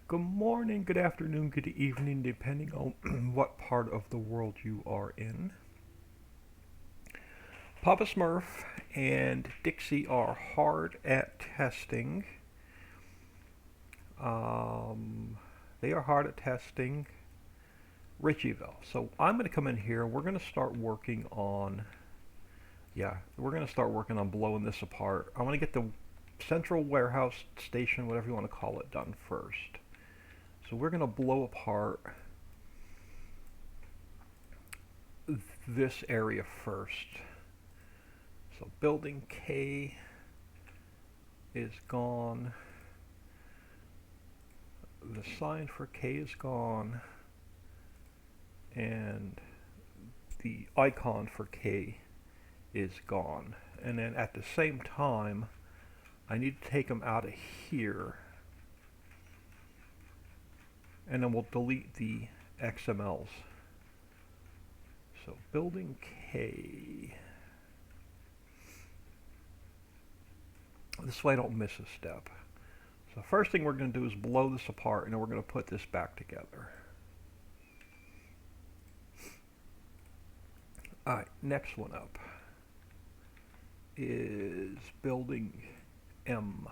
Good morning, good afternoon, good evening, depending on what part of the world you are in. Papa Smurf and Dixie are hard at testing. Um, they are hard at testing Ritchieville. So I'm going to come in here and we're going to start working on, we're going to start working on blowing this apart. I want to get the central warehouse station, whatever you want to call it, done first. So we're going to blow apart this area first. So building K is gone. The sign for K is gone. And the icon for K is gone. And then at the same time, I need to take them out of here. And then we'll delete the XMLs. So building K. This way I don't miss a step. So first thing we're going to do is blow this apart, and then we're going to put this back together. Alright, next one up is building M.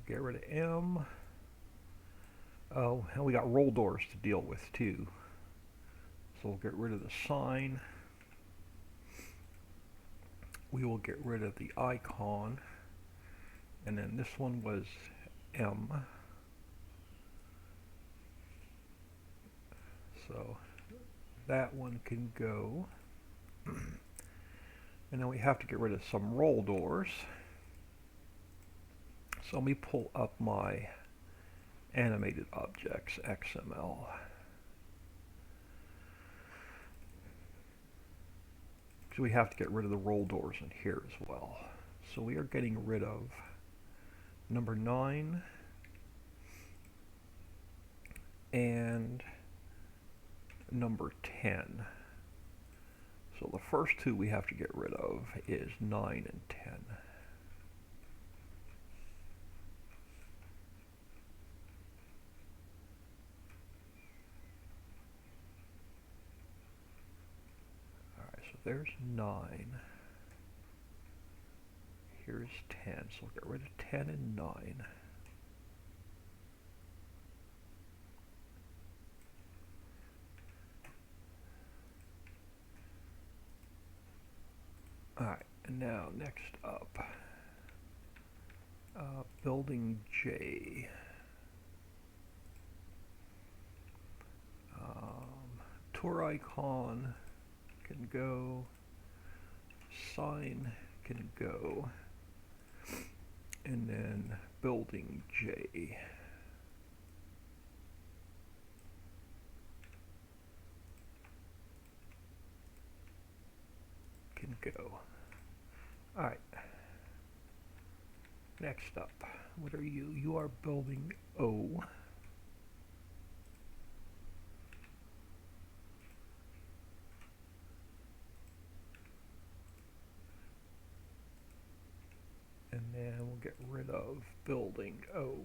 Get rid of M. Oh, and we got roll doors to deal with too. So we'll get rid of the sign. We will get rid of the icon. And then this one was M. So that one can go. And then we have to get rid of some roll doors. So let me pull up my animated objects XML. Because we have to get rid of the roll doors in here as well. So we are getting rid of number 9 and number 10. So the first two we have to get rid of is 9 and 10. Alright, so there's 9. Here's 10, so we'll get rid of 10 and 9. Alright, and now next up, building J. Tour icon can go, sign can go, and then building J. Can go. Alright. Next up, what are you? You are building O. And then we'll get rid of building O.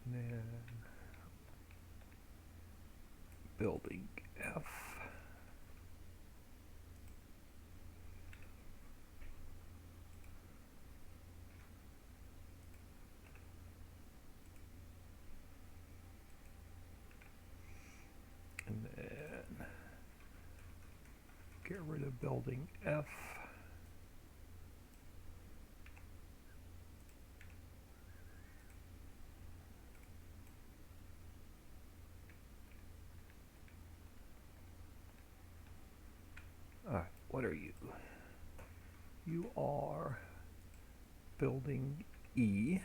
And then building F. And then get rid of building F. Alright, what are you? You are building E.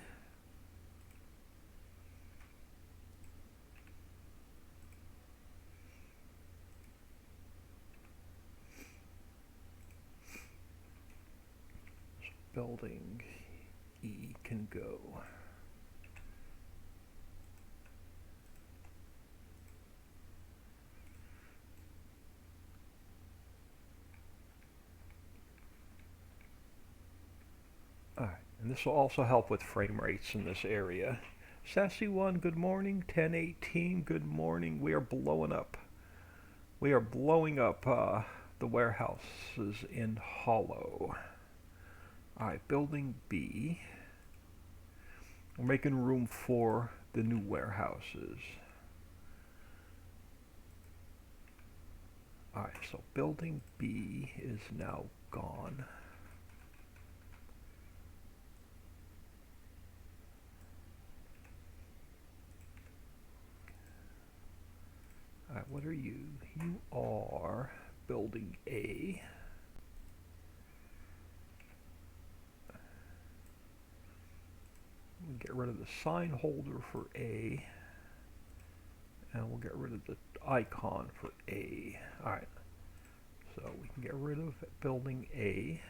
Building E can go. And this will also help with frame rates in this area. Sassy1, good morning. 1018, good morning. We are blowing up. We are blowing up the warehouses in Hollow. Alright, building B. We're making room for the new warehouses. Alright, so building B is now gone. Alright, what are you? You are building A. We'll get rid of the sign holder for A. And we'll get rid of the icon for A. Alright, so we can get rid of building A.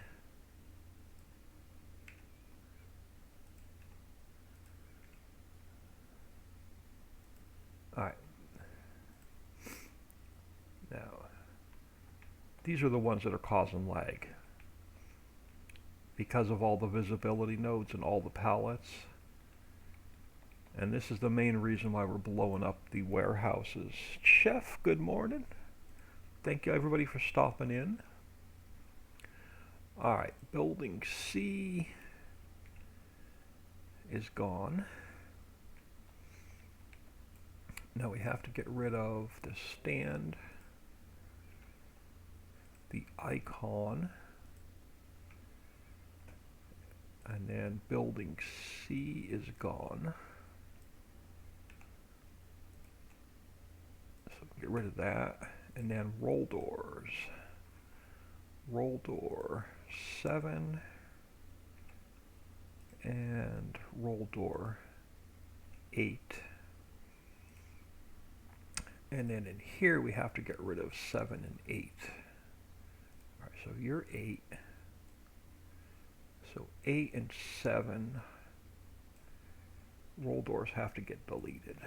Alright. Now, these are the ones that are causing lag. Because of all the visibility nodes and all the pallets. And this is the main reason why we're blowing up the warehouses. Chef, good morning. Thank you everybody for stopping in. Alright, building C is gone. Now we have to get rid of the stand, the icon, and then building C is gone. So get rid of that, and then roll doors. Roll door 7 and roll door 8. And then in here we have to get rid of 7 and 8. Alright, so you're 8. So 8 and 7 roll doors have to get deleted.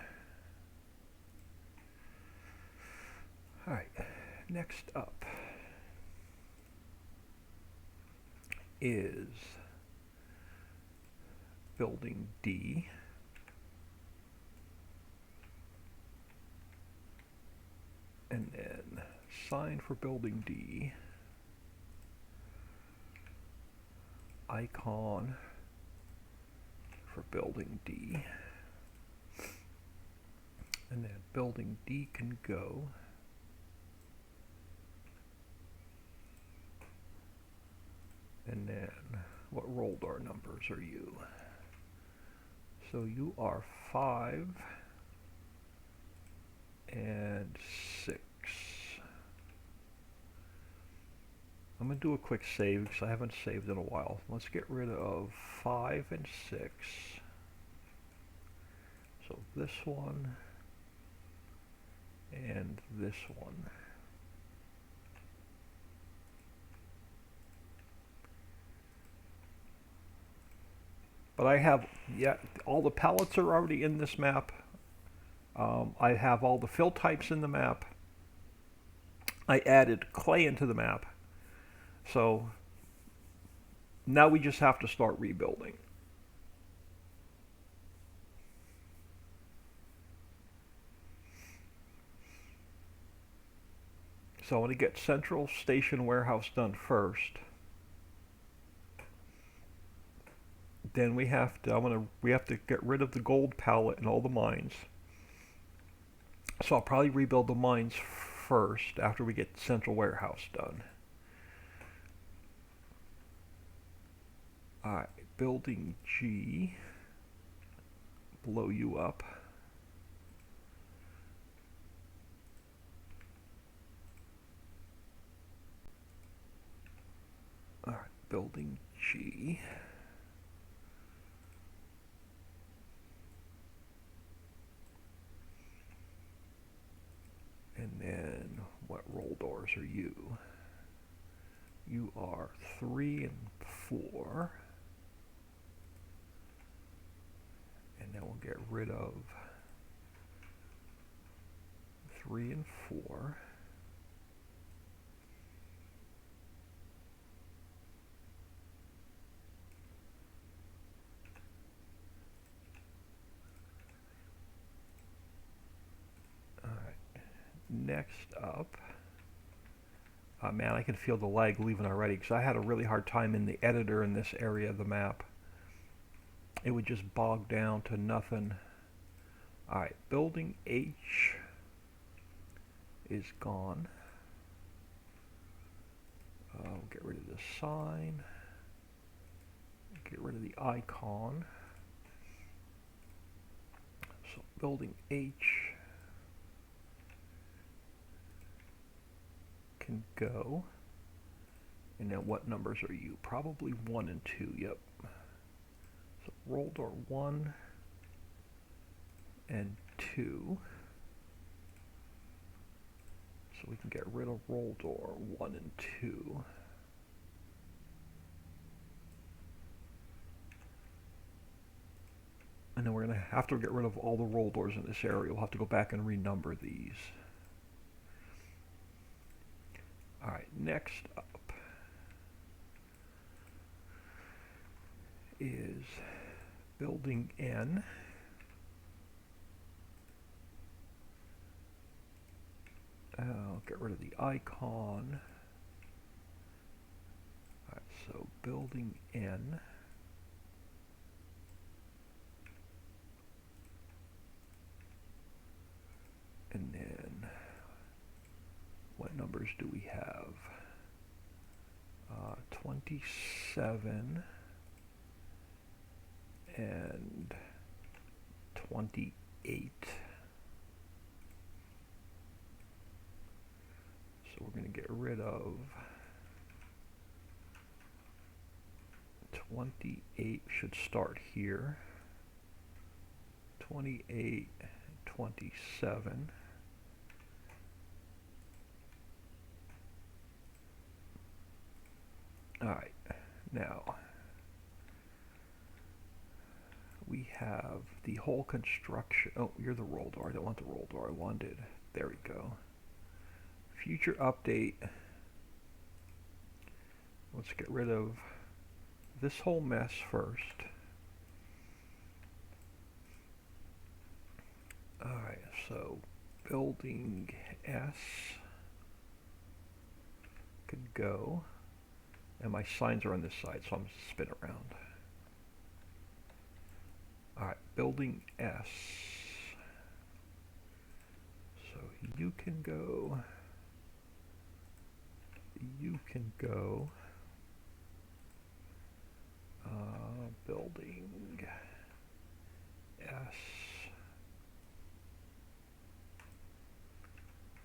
Alright, next up is building D. And then sign for building D, icon for building D, and then building D can go. And then what roll door numbers are you? So you are 5 and 6. I'm going to do a quick save because I haven't saved in a while. Let's get rid of 5 and 6. So this one and this one. But I have, yeah, all the pallets are already in this map. I have all the fill types in the map. I added clay into the map. So now we just have to start rebuilding. So I want to get Central Station Warehouse done first. Then we have to get rid of the gold pallet and all the mines. So I'll probably rebuild the mines first after we get Central Warehouse done. Alright, building G, blow you up. Alright, building G. And then what roll doors are you? You are 3 and 4. And then we'll get rid of 3 and 4. next up, man, I can feel the lag leaving already because I had a really hard time in the editor in this area of the map. It would just bog down to nothing. Alright, building H is gone. We'll get rid of this sign. Get rid of the icon. So building H can go. And now what numbers are you? Probably 1 and 2, yep. So roll door 1 and 2. So we can get rid of roll door 1 and 2. And then we're going to have to get rid of all the roll doors in this area. We'll have to go back and renumber these. Alright, next up is building N. I'll get rid of the icon. Alright, so building N. And then, what numbers do we have? 27 and 28. So we're going to get rid of 28, should start here. 28, 27. Alright, now we have the whole construction. Oh, you're the roll door. I don't want the roll door. I wanted. There we go. Future update. Let's get rid of this whole mess first. Alright, so building S could go. And my signs are on this side, so I'm going to spin around. Alright, building S. So you can go. You can go. Building S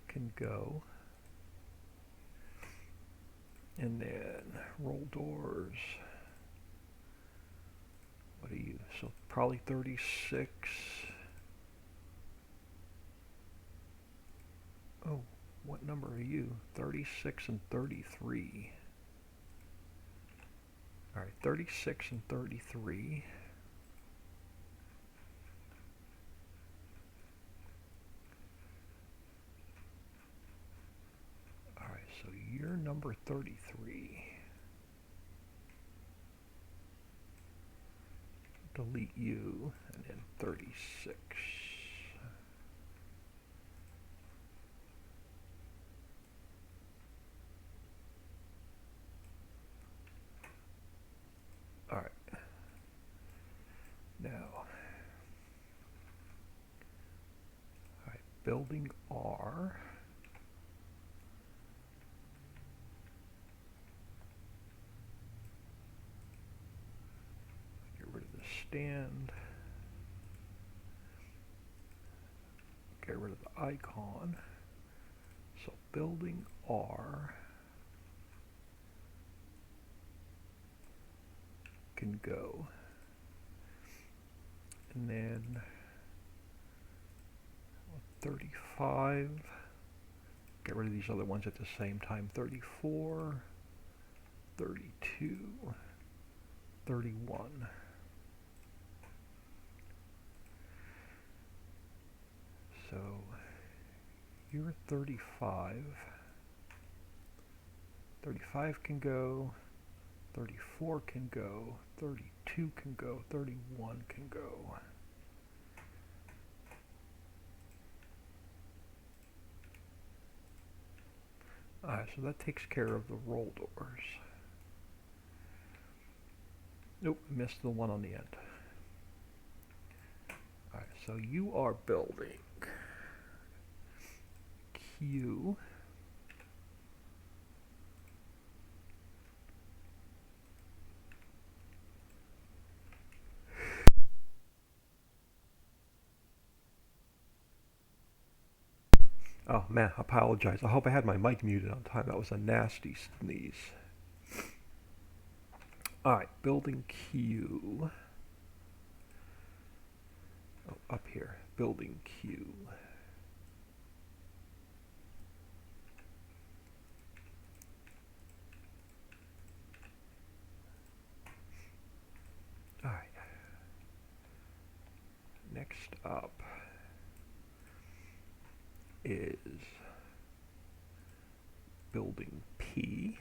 can go. And then roll doors. What are you? So probably 36. Oh, what number are you? 36 and 33. Alright, 36 and 33. Alright, so you're number 33. Delete you, and then 36. Alright. Now, alright, building R. Get rid of the stand. Get rid of the icon. So building R can go. And then 35. Get rid of these other ones at the same time. 34, 32, 31. So you're 35. 35 can go. 34 can go. 32 can go. 31 can go. Alright, so that takes care of the roll doors. Nope, missed the one on the end. Alright, so you are building Q. Oh man, I apologize. I hope I had my mic muted on time. That was a nasty sneeze. Alright, building Q. Oh, up here. Building Q. Alright. Next up is building P.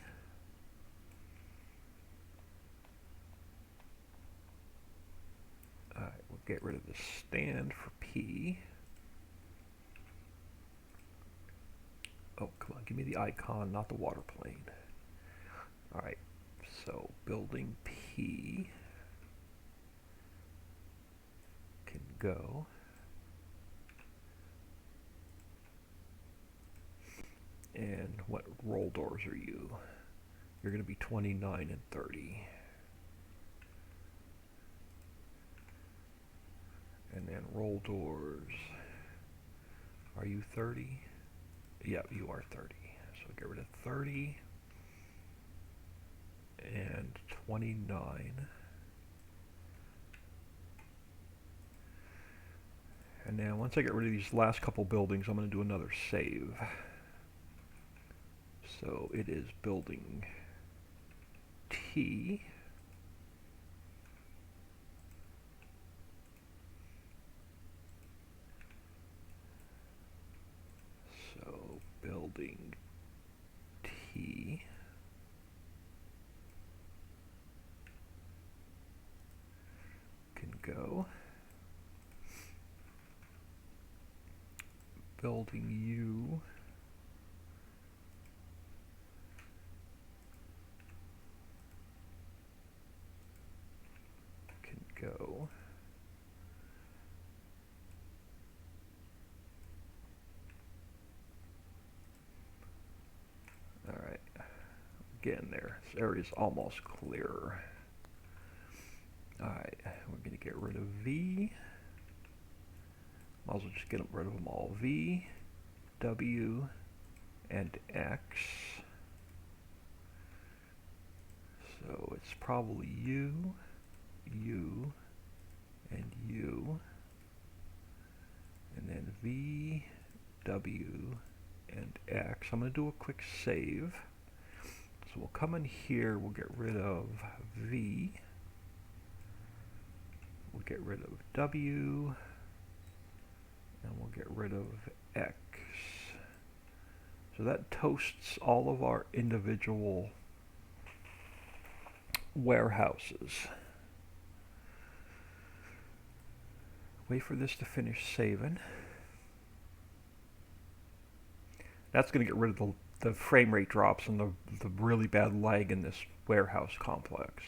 Alright, we'll get rid of the stand for P. Oh, come on, give me the icon, not the water plane. Alright, so building P can go. And what roll doors are you? You're going to be 29 and 30. And then roll doors. Are you 30? Yep, you are 30. So get rid of 30 and 29. And now once I get rid of these last couple buildings, I'm going to do another save. So it is building T. So building T. Can go. Building U. Can go. Alright, getting there. This area's almost clear. Alright, we're going to get rid of V. Might as well just get rid of them all. V, W, and X. So it's probably U, U, and U. And then V, W, and X. I'm going to do a quick save. So we'll come in here, we'll get rid of V. We'll get rid of W. And we'll get rid of X. So that toasts all of our individual warehouses. Wait for this to finish saving. That's going to get rid of the frame rate drops and the really bad lag in this warehouse complex.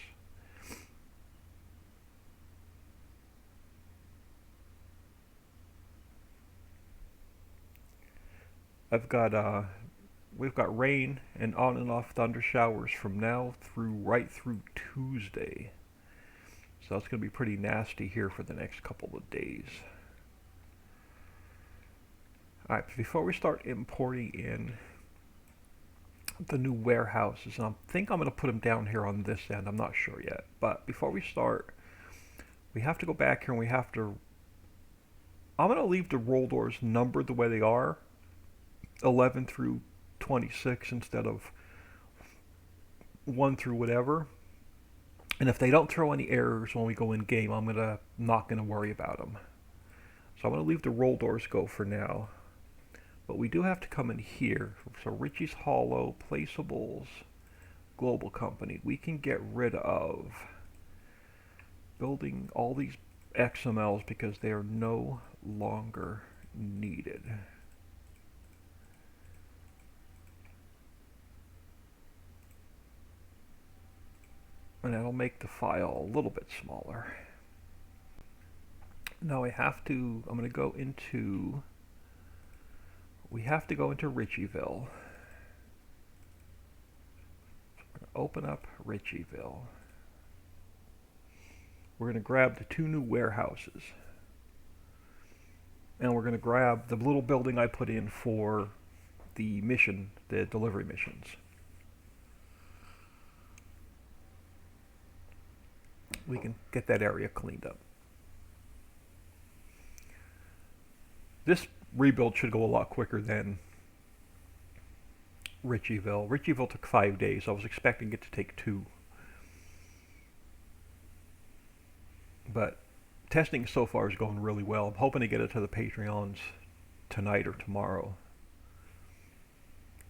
We've got rain and on and off thunder showers from now through right through Tuesday. So it's going to be pretty nasty here for the next couple of days. Alright, before we start importing in the new warehouses, and I think I'm going to put them down here on this end, I'm not sure yet. But before we start, we have to go back here and we have to... I'm going to leave the roll doors numbered the way they are, 11 through 26 instead of 1 through whatever. And if they don't throw any errors when we go in game, I'm not gonna worry about them. So I'm gonna leave the roll doors go for now. But we do have to come in here. So Ritchie's Hollow, Placeables, Global Company. We can get rid of building all these XMLs because they are no longer needed. and that'll make the file a little bit smaller. Now I have to, I'm going to go into, we have to go into Ritchieville. Open up Ritchieville. We're going to grab the 2 new warehouses. And we're going to grab the little building I put in for the mission, the delivery missions. We can get that area cleaned up. This rebuild should go a lot quicker than Ritchieville. Ritchieville took 5 days. I was expecting it to take 2. But testing so far is going really well. I'm hoping to get it to the Patreons tonight or tomorrow.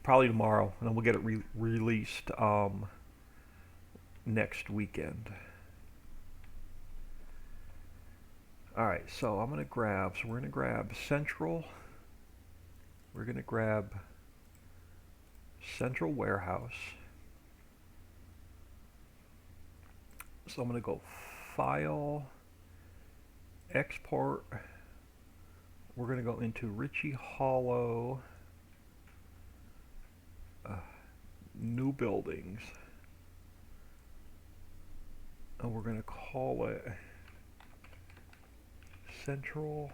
Probably tomorrow, and then we'll get it released next weekend. Alright, so I'm going to grab, so we're going to grab Central. We're going to grab Central Warehouse. So I'm going to go File, Export. We're going to go into Ritchie Hollow, New Buildings. And we're going to call it Central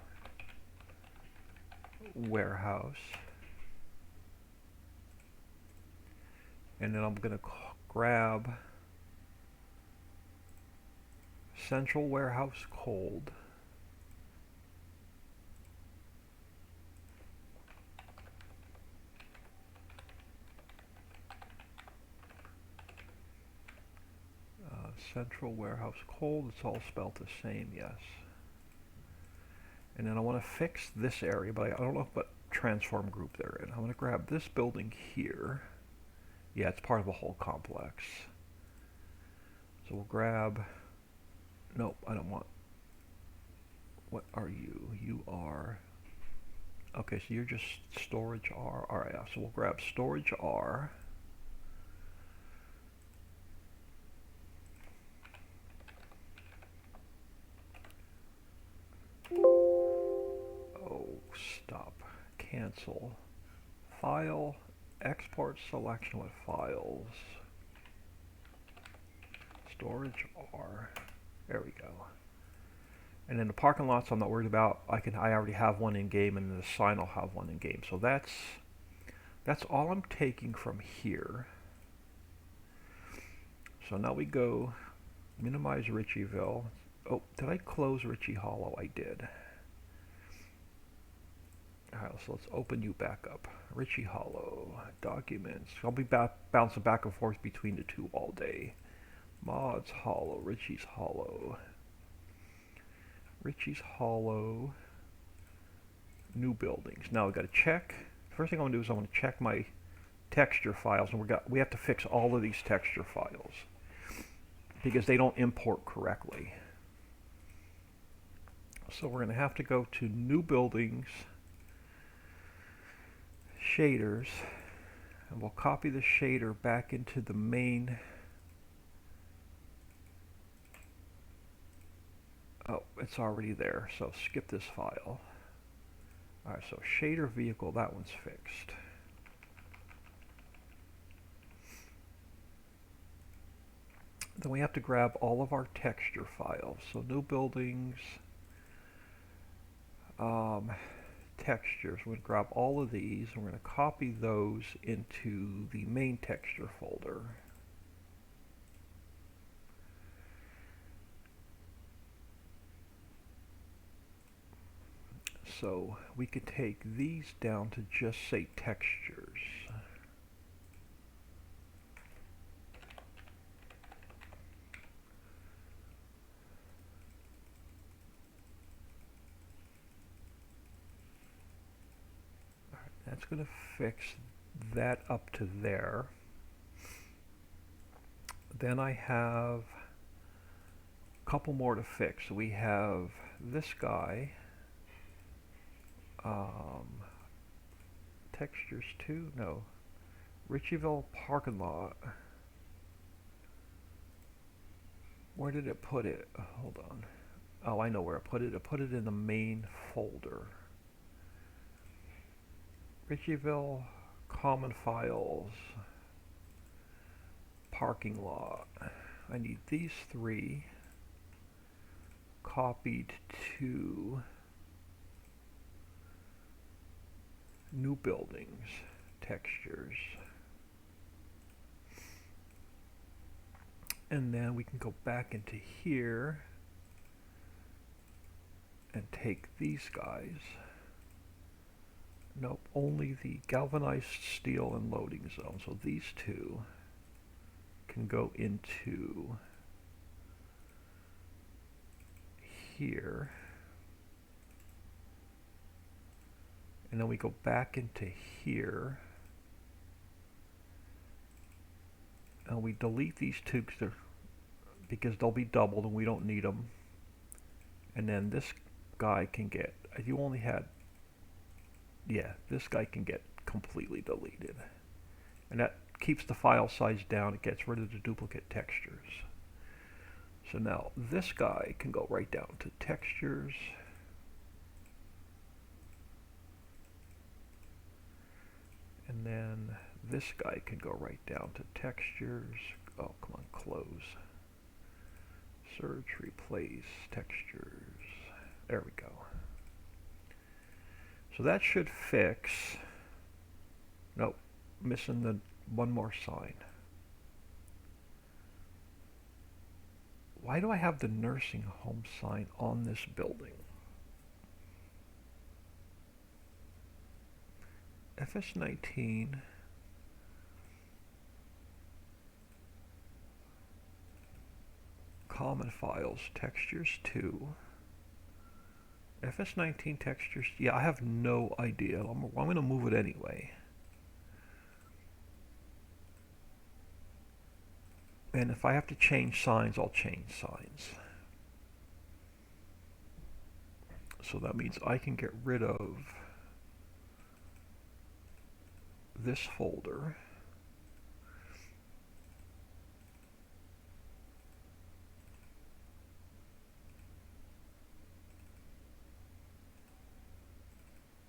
Warehouse. And then I'm going to grab Central Warehouse Cold. Central Warehouse Cold, it's all spelled the same, yes. And then I want to fix this area, but I don't know what transform group they're in. I'm going to grab this building here. Yeah, it's part of a whole complex. So we'll grab, nope, I don't want, what are you? You are, okay, so you're just storage R. Alright, yeah, so we'll grab storage R. Stop. Cancel. File. Export selection with files. Storage R. There we go. And then the parking lots I'm not worried about. I already have one in game, and the sign I'll have one in game. So that's all I'm taking from here. So now we go minimize Ritchieville. Oh, did I close Ritchie Hollow? I did. Alright, so let's open you back up. Ritchie Hollow, documents. I'll be bouncing back and forth between the 2 all day. Mods Hollow, Ritchie's Hollow. Ritchie's Hollow, new buildings. Now I've got to check. First thing I want to do is I want to check my texture files, and we have to fix all of these texture files because they don't import correctly. So we're going to have to go to new buildings, shaders, and we'll copy the shader back into the main. Oh, it's already there, so skip this file. Alright, so shader vehicle, that one's fixed. Then we have to grab all of our texture files. So new buildings, textures. We're going to grab all of these, and we're going to copy those into the main texture folder. So we could take these down to just say textures. That's going to fix that up to there. Then I have a couple more to fix. We have this guy. Textures 2? No. Ritchieville parking lot. Where did it put it? Hold on. Oh, I know where it put it. It put it in the main folder. Ritchieville, common files, parking lot. I need these three copied to new buildings, textures. And then we can go back into here and take these guys. Nope, only the galvanized steel and loading zone. So these two can go into here. And then we go back into here. And we delete these two because they'll be doubled and we don't need them. And then this guy can get, you only had, yeah, this guy can get completely deleted. And that keeps the file size down. It gets rid of the duplicate textures. So now this guy can go right down to textures. And then this guy can go right down to textures. Oh, come on, close. Search, replace, textures. There we go. So that should fix. Nope, missing the one more sign. Why do I have the nursing home sign on this building? FS19. Common files, textures 2. FS19 textures, yeah, I have no idea. I'm going to move it anyway. And if I have to change signs, I'll change signs. So that means I can get rid of this folder.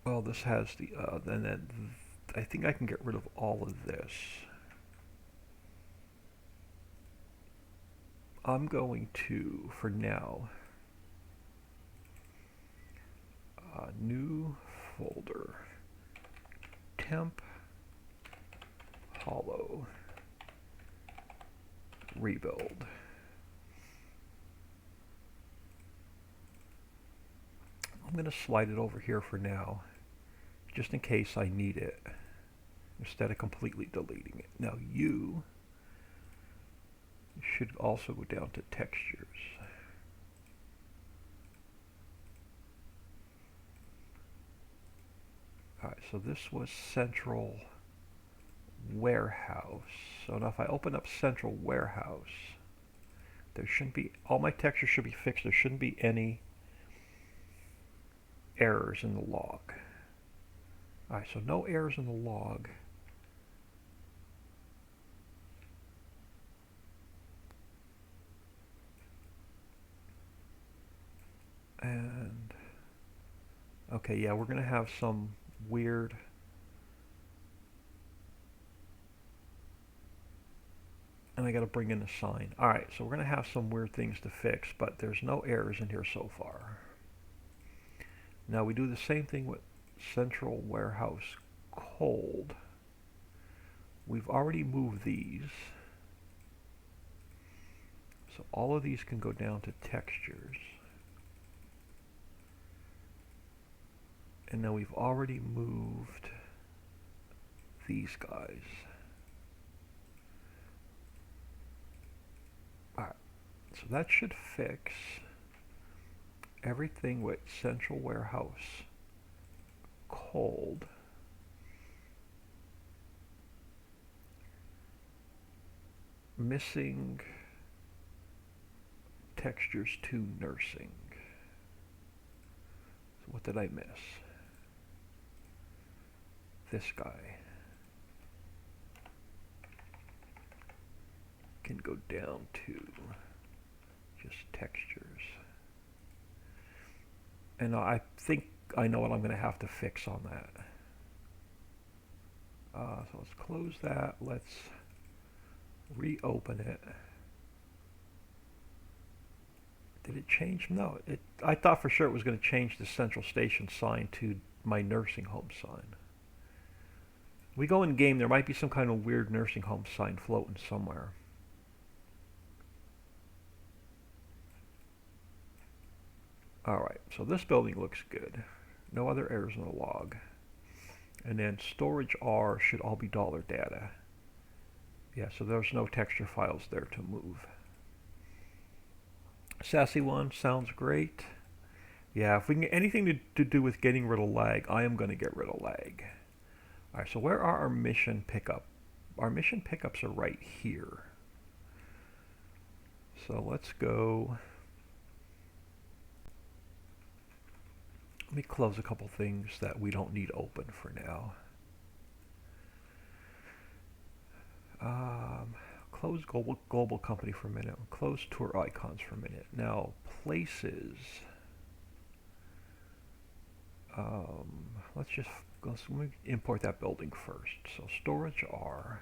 Well, this has the, then I think I can get rid of all of this. I'm going to, for now, new folder, temp, hollow, rebuild. I'm going to slide it over here for now, just in case I need it, instead of completely deleting it. Now you should also go down to textures. Alright, so this was central warehouse. So now if I open up central warehouse, there shouldn't be, all my textures should be fixed. There shouldn't be any errors in the log. Alright, so no errors in the log. And okay, yeah, we're gonna have some weird and I gotta bring in a sign. Alright, so we're gonna have some weird things to fix, but there's no errors in here so far. Now we do the same thing with central warehouse cold. We've already moved these. So all of these can go down to textures. And now we've already moved these guys. Alright, so that should fix everything with central warehouse cold. Missing textures to nursing. So what did I miss? This guy can go down to just textures. And I think I know what I'm going to have to fix on that. So let's close that. Let's reopen it. Did it change? No. I thought for sure it was going to change the Central Station sign to my nursing home sign. We go in game, there might be some kind of weird nursing home sign floating somewhere. Alright, so this building looks good. No other errors in the log. And then storage R should all be dollar data. Yeah, so there's no texture files there to move. Sassy one sounds great. Yeah, if we can get anything to do with getting rid of lag, I am going to get rid of lag. Alright, so where are our mission pickup? Our mission pickups are right here. So let's go. Let me close a couple things that we don't need open for now. Close global company for a minute. Close tour icons for a minute. Now places. Let me import that building first. So storage R.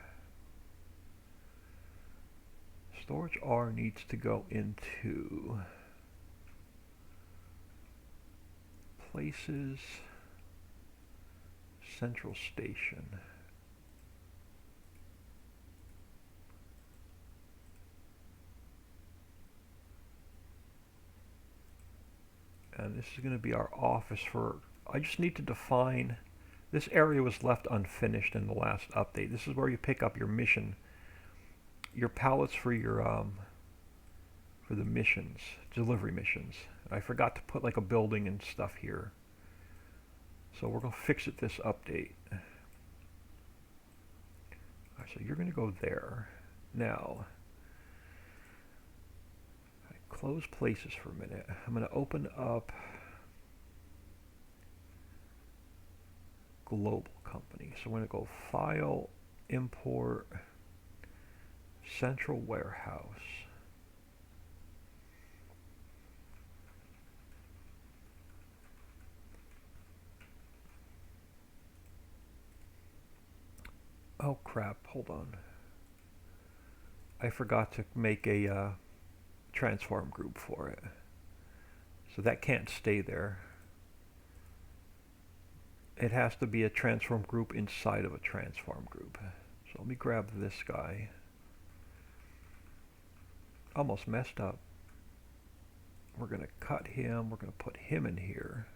Storage R needs to go into places, Central Station. And this is going to be our office for, I just need to define, this area was left unfinished in the last update. This is where you pick up your mission, your pallets for your, for the missions, delivery missions. I forgot to put like a building and stuff here. So we're going to fix it this update. Alright, so you're going to go there. Now, close places for a minute. I'm going to open up global company. So I'm going to go file, import, central warehouse. Oh crap, hold on. I forgot to make a transform group for it. So that can't stay there. It has to be a transform group inside of a transform group. So let me grab this guy. Almost messed up. We're going to cut him. We're going to put him in here.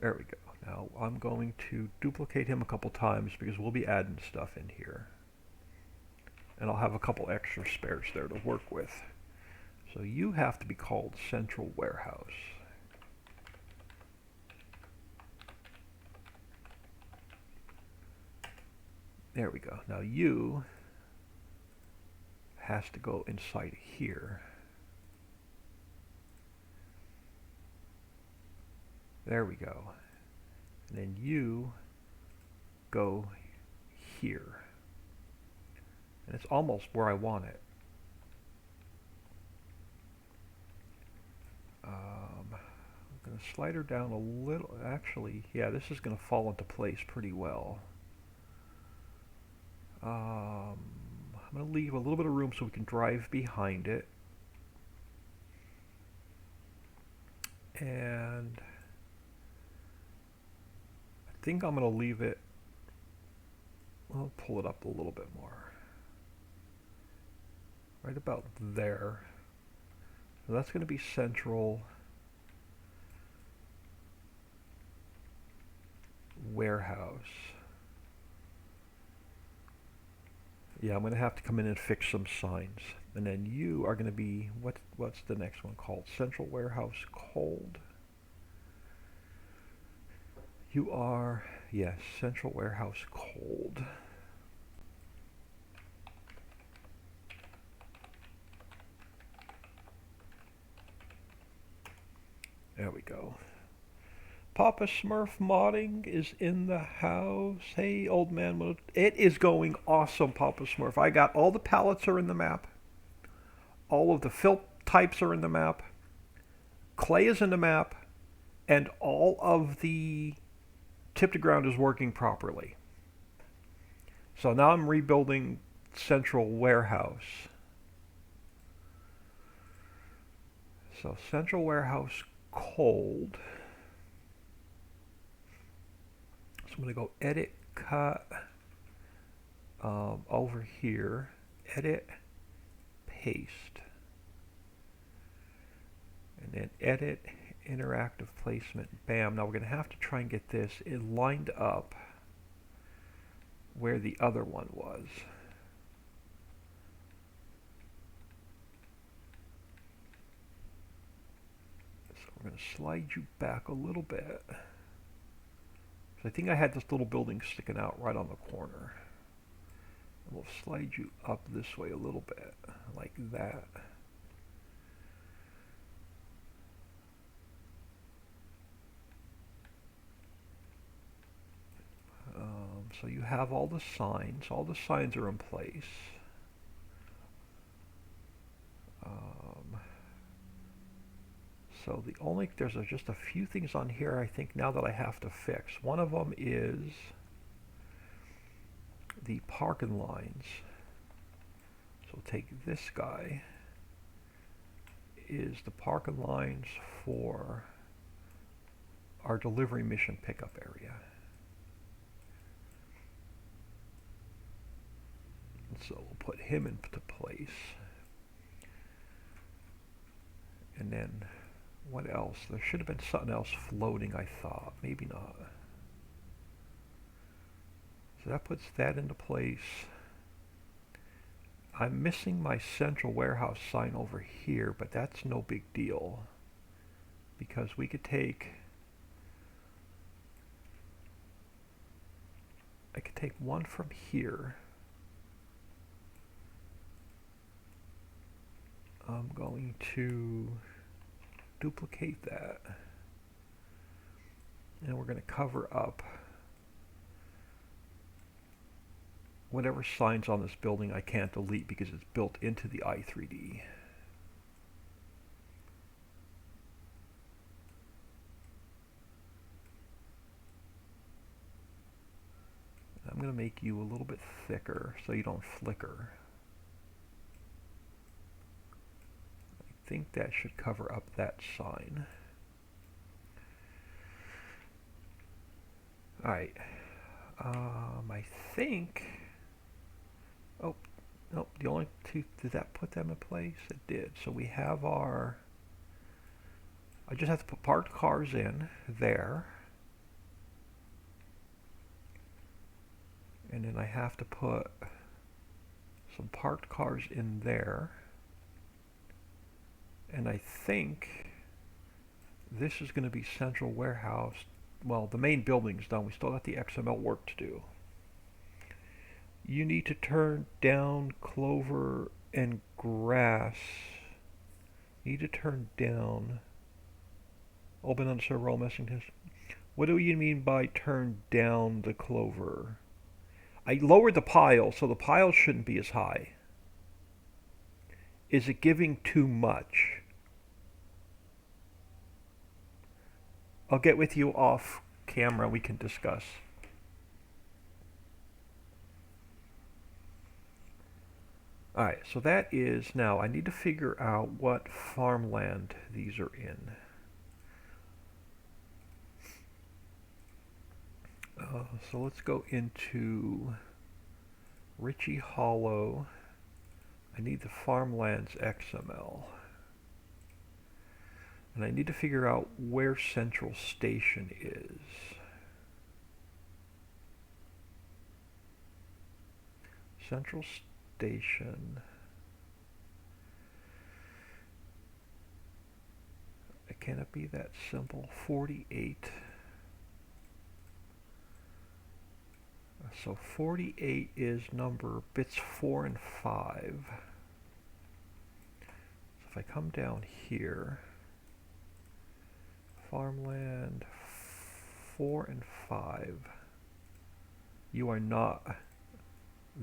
There we go. Now I'm going to duplicate him a couple times because we'll be adding stuff in here. And I'll have a couple extra spares there to work with. So you have to be called Central Warehouse. There we go. Now you has to go inside here. There we go. And then you go here. And it's almost where I want it. I'm going to slide her down a little. Actually, yeah, this is going to fall into place pretty well. I'm going to leave a little bit of room so we can drive behind it. And I think I'm going to leave it, I'll pull it up a little bit more. Right about there. So that's going to be Central Warehouse. Yeah, I'm going to have to come in and fix some signs. And then you are going to be, what's the next one called? Central Warehouse Cold. You are, yes, Central Warehouse Cold. There we go. Papa Smurf modding is in the house. Hey, old man. It is going awesome, Papa Smurf. I got all the pallets are in the map. All of the fill types are in the map. Clay is in the map. And all of the tip to ground is working properly. So now I'm rebuilding Central Warehouse. So Central Warehouse cold. So I'm going to go edit, cut, over here, edit, paste, and then edit, interactive placement, bam. Now we're going to have to try and get this lined up where the other one was. So we're going to slide you back a little bit. So I think I had this little building sticking out right on the corner. And we'll slide you up this way a little bit, like that. So you have all the signs. All the signs are in place. So there's just a few things on here I think now that I have to fix. One of them is the parking lines. So take this guy, is the parking lines for our delivery mission pickup area. And so we'll put him into place. And then what else? There should have been something else floating, I thought. Maybe not. So that puts that into place. I'm missing my Central Warehouse sign over here, but that's no big deal. Because we could I could take one from here. I'm going to duplicate that. And we're going to cover up whatever signs on this building I can't delete because it's built into the i3D. I'm going to make you a little bit thicker so you don't flicker. I think that should cover up that sign. Alright. I think... Oh, nope, the only two... Did that put them in place? It did. So we have our... I just have to put parked cars in there. And then I have to put some parked cars in there. And I think this is going to be Central Warehouse. Well, the main building's done. We still got the XML work to do. You need to turn down clover and grass. You need to turn down. Open on server all messaging. What do you mean by turn down the clover? I lowered the pile, so the pile shouldn't be as high. Is it giving too much? I'll get with you off camera, we can discuss. Alright, so that is now, I need to figure out what farmland these are in. So let's go into Ritchie Hollow. I need the farmlands XML. And I need to figure out where Central Station is. Central Station. Can it be that simple? 48. So 48 is number bits 4 and 5. So if I come down here, farmland 4 and 5. You are not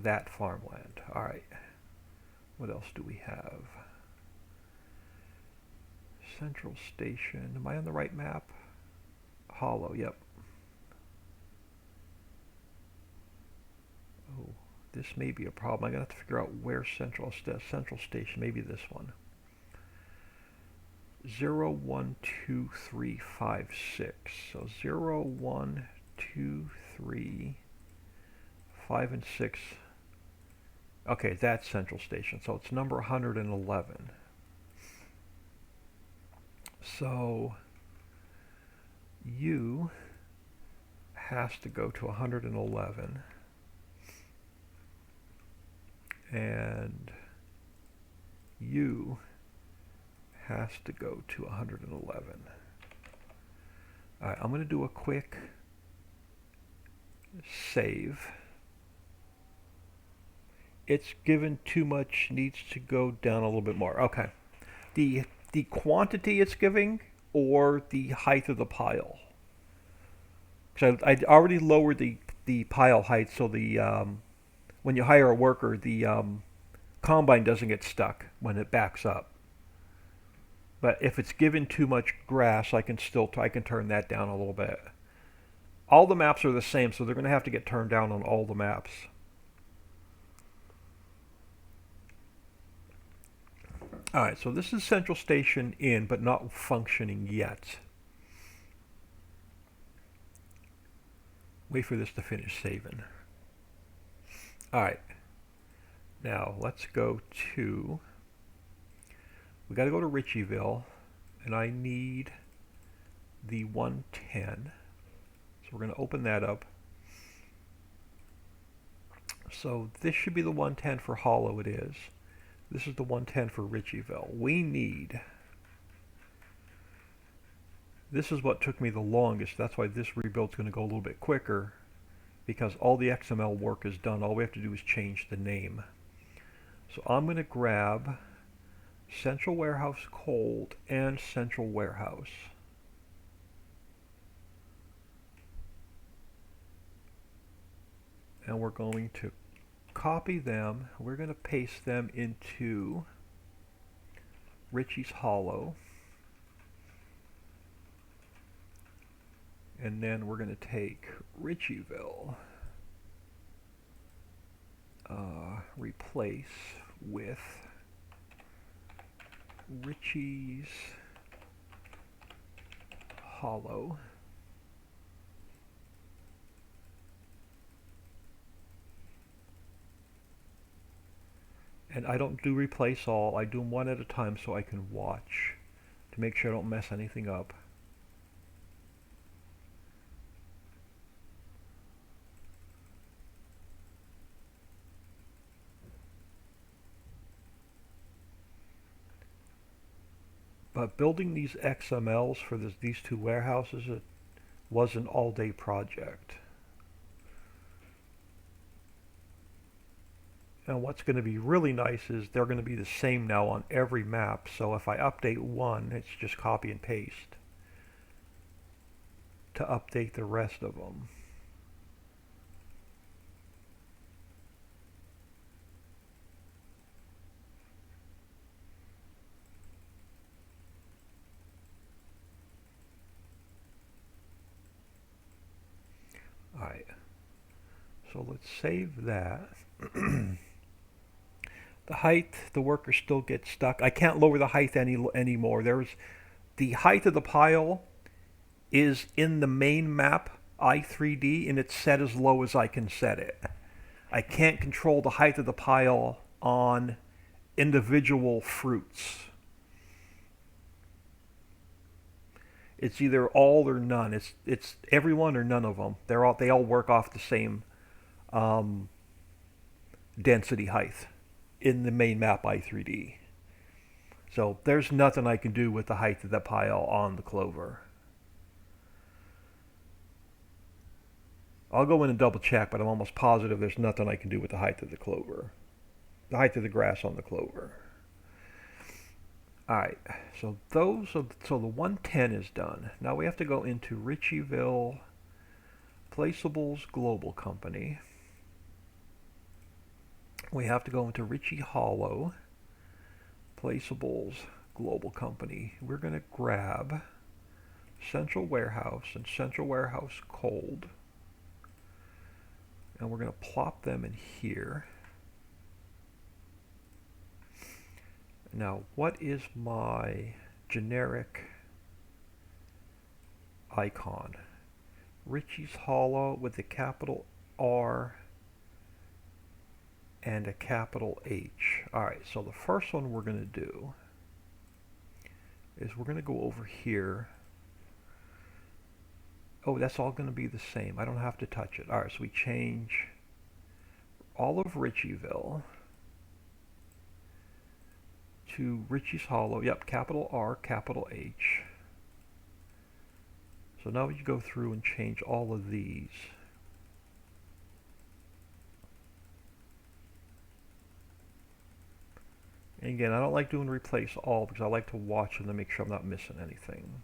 that farmland. All right. What else do we have? Central Station. Am I on the right map? Hollow, yep. Oh, this may be a problem. I'm going to have to figure out where Central Station, maybe this one. 0, 1, 2, 3, 5, 6. So 0, 1, 2, 3, 5, and 6. Okay, that's Central Station. So it's number 111. So U has to go to 111. And U has to go to 111. All right, I'm going to do a quick save. It's given too much, needs to go down a little bit more. Okay. The quantity it's giving or the height of the pile? Because I already lowered the pile height so the when you hire a worker, the combine doesn't get stuck when it backs up. But if it's given too much grass, I can turn that down a little bit. All the maps are the same, so they're going to have to get turned down on all the maps. All right, so this is Central Station in, but not functioning yet. Wait for this to finish saving. All right, now let's go to, we got to go to Ritchieville, and I need the 110. So we're going to open that up. So this should be the 110 for Hollow, it is. This is the 110 for Ritchieville. We need, this is what took me the longest. That's why this rebuild's going to go a little bit quicker, because all the XML work is done. All we have to do is change the name. So I'm going to grab Central Warehouse Cold and Central Warehouse. And we're going to copy them. We're going to paste them into Ritchie's Hollow. And then we're going to take Ritchieville, replace with Ritchie's Hollow. And I don't do replace all, I do them one at a time so I can watch to make sure I don't mess anything up. But building these XMLs for these two warehouses, it was an all-day project. And what's going to be really nice is they're going to be the same now on every map. So if I update one, it's just copy and paste to update the rest of them. Alright, so let's save that. The height, the worker still gets stuck. I can't lower the height anymore. The height of the pile is in the main map, i3D, and it's set as low as I can set it. I can't control the height of the pile on individual fruits. It's either all or none. It's everyone or none of them. They all work off the same density height in the main map i3D. So there's nothing I can do with the height of that pile on the clover. I'll go in and double check, but I'm almost positive there's nothing I can do with the height of the clover. The height of the grass on the clover. Alright, so the 110 is done. Now we have to go into Ritchieville Replaceables Global Company. We have to go into Ritchie Hollow, Placeables Global Company. We're going to grab Central Warehouse and Central Warehouse Cold, and we're going to plop them in here. Now, what is my generic icon? Ritchie's Hollow with a capital R and a capital H. Alright, so the first one we're going to do is we're going to go over here. Oh, that's all going to be the same. I don't have to touch it. Alright, so we change all of Ritchieville to Ritchie's Hollow. Yep, capital R, capital H. So now you go through and change all of these. And again, I don't like doing replace all because I like to watch them to make sure I'm not missing anything.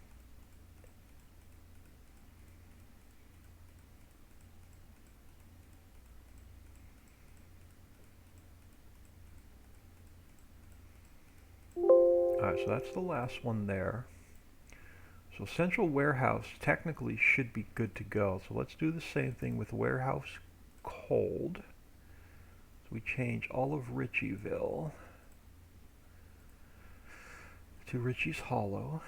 Alright, so that's the last one there. So Central Warehouse technically should be good to go. So let's do the same thing with Warehouse Cold. So we change all of Ritchieville to Ritchie's Hollow.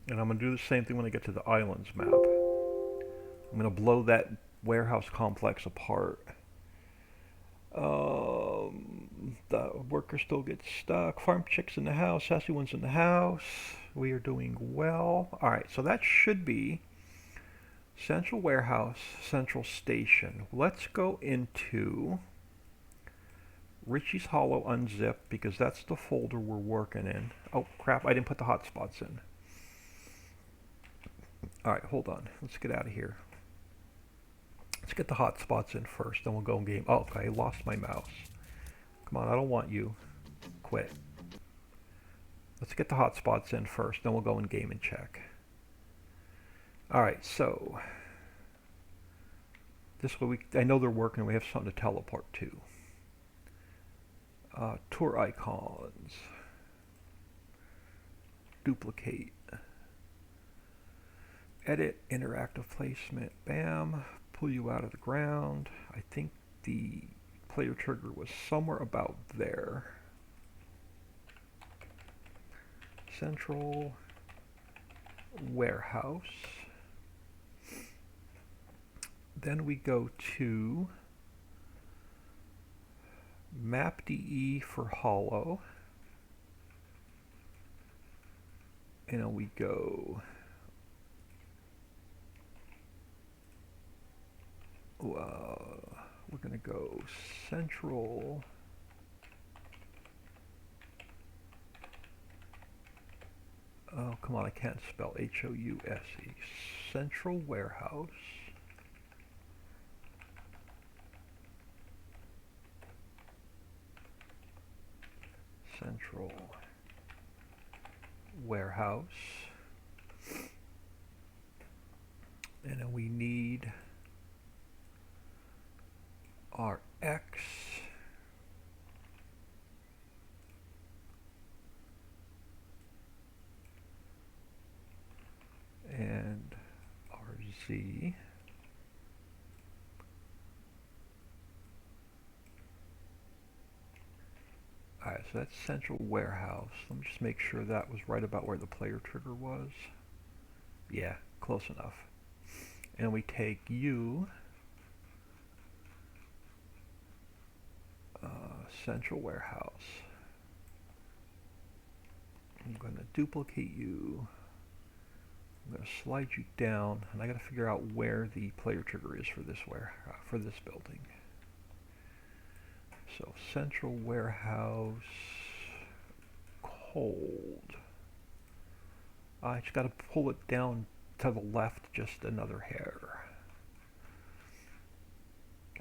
And I'm going to do the same thing when I get to the islands map. I'm going to blow that warehouse complex apart. The worker still gets stuck. Farm chicks in the house. Sassy ones in the house. We are doing well. Alright, so that should be Central Warehouse, Central Station. Let's go into Ritchie's Hollow unzip because that's the folder we're working in. Oh crap, I didn't put the hotspots in. Alright, hold on. Let's get out of here. Let's get the hotspots in first, then we'll go in game. Oh, okay, I lost my mouse. Come on, I don't want you. Quit. Let's get the hotspots in first, then we'll go in game and check. Alright, so this way I know they're working, we have something to teleport to. Tour icons. Duplicate. Edit, interactive placement, bam, pull you out of the ground. I think the player trigger was somewhere about there. Central Warehouse. Then we go to MapDE for Hollow. And then we go we're going to go Central oh come on, I can't spell H-O-U-S-E. Central Warehouse. Central Warehouse. And then we need our X and our Z. Alright, so that's Central Warehouse. Let me just make sure that was right about where the player trigger was. Yeah, close enough. And we take U, Central Warehouse. I'm going to duplicate you. I'm going to slide you down, and I got to figure out where the player trigger is for this for this building. So Central Warehouse, Cold. I just got to pull it down to the left just another hair.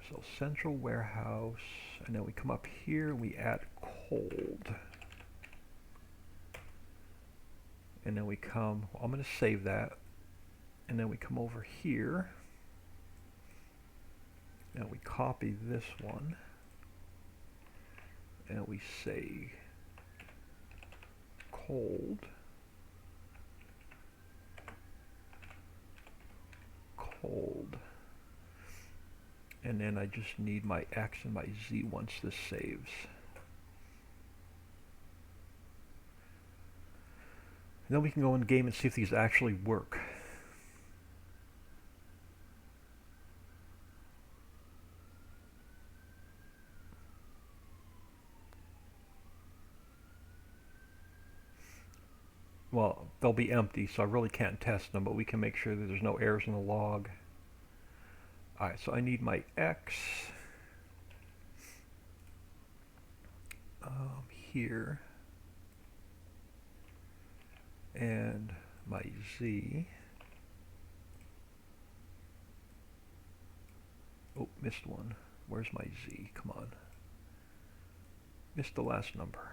So central warehouse, and then we come up here and we add cold. And then we come, well, I'm going to save that. And then we come over here. And we copy this one. And we say cold. Cold. And then I just need my X and my Z once this saves. And then we can go in game and see if these actually work. Well, they'll be empty, so I really can't test them, but we can make sure that there's no errors in the log. Alright, so I need my X here, and my Z. Oh, missed one. Where's my Z? Come on. Missed the last number.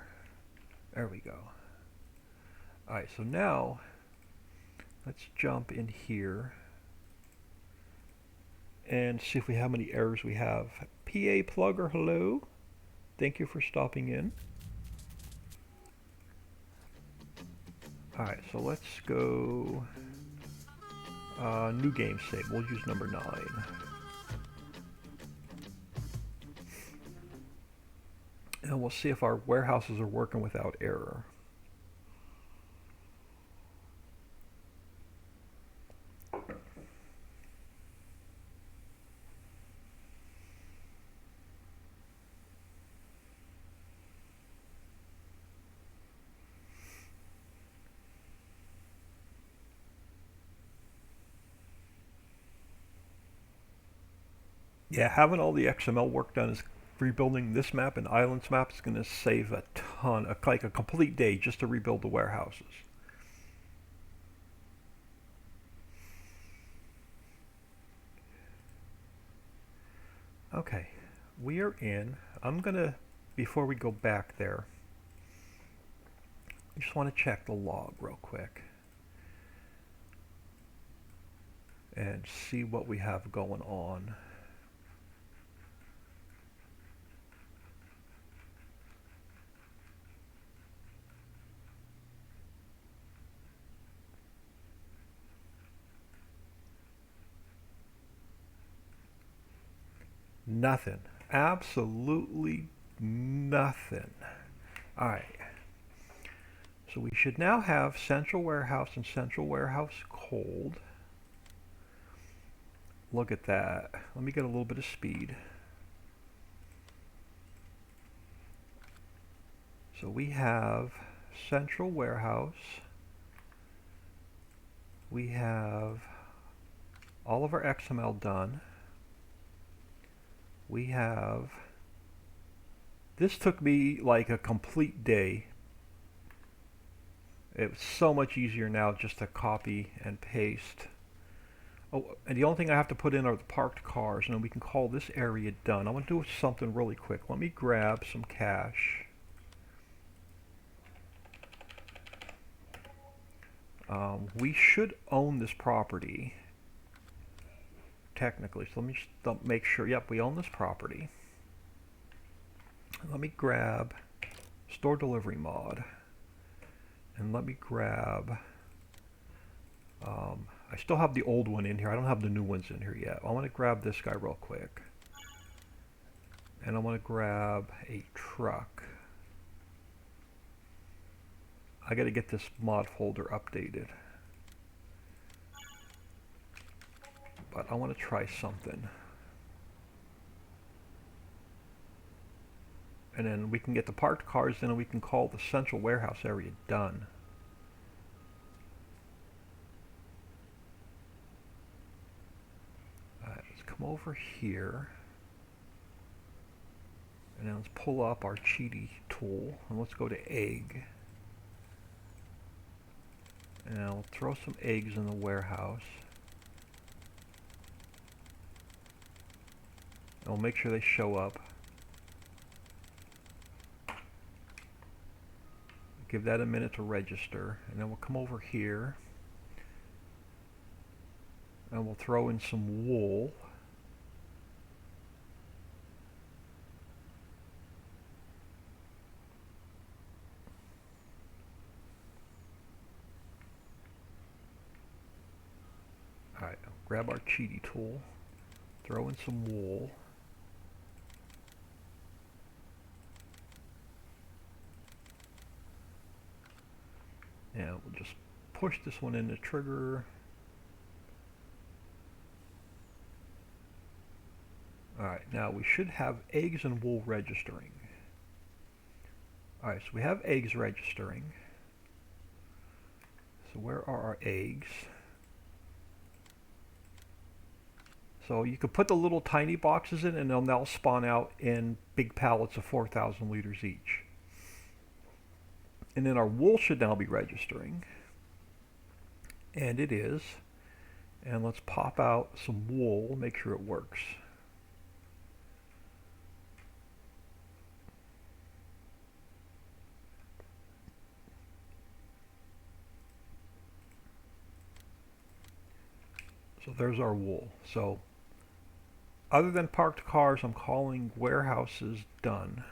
There we go. Alright, so now let's jump in here and see if we have any errors we have. PA Plugger, hello. Thank you for stopping in. Alright, so let's go new game save. We'll use number 9. And we'll see if our warehouses are working without error. Yeah, having all the XML work done is rebuilding this map and Islands map is going to save a ton, like a complete day just to rebuild the warehouses. Okay, we are in. I'm going to, before we go back there, I just want to check the log real quick and see what we have going on. Nothing. Absolutely nothing. Alright. So we should now have central warehouse and central warehouse cold. Look at that. Let me get a little bit of speed. So we have central warehouse. We have all of our XML done. We have, this took me like a complete day. It's so much easier now just to copy and paste. Oh, and the only thing I have to put in are the parked cars, and then we can call this area done. I want to do something really quick. Let me grab some cash. We should own this property. Technically, so let me just make sure. Yep, we own this property. Let me grab store delivery mod, and let me grab. I still have the old one in here. I don't have the new ones in here yet. I want to grab this guy real quick, and I want to grab a truck. I got to get this mod folder updated. But I want to try something. And then we can get the parked cars in and we can call the central warehouse area done. Alright, let's come over here. And then let's pull up our cheaty tool. And let's go to egg. And I'll throw some eggs in the warehouse. I'll make sure they show up. Give that a minute to register, and then we'll come over here and we'll throw in some wool. Alright, grab our cheaty tool, throw in some wool. And we'll just push this one in the trigger. Alright, now we should have eggs and wool registering. Alright, so we have eggs registering. So where are our eggs? So you could put the little tiny boxes in and they'll now spawn out in big pallets of 4,000 liters each. And then our wool should now be registering. And it is. And let's pop out some wool, make sure it works. So there's our wool. So other than parked cars, I'm calling warehouses done.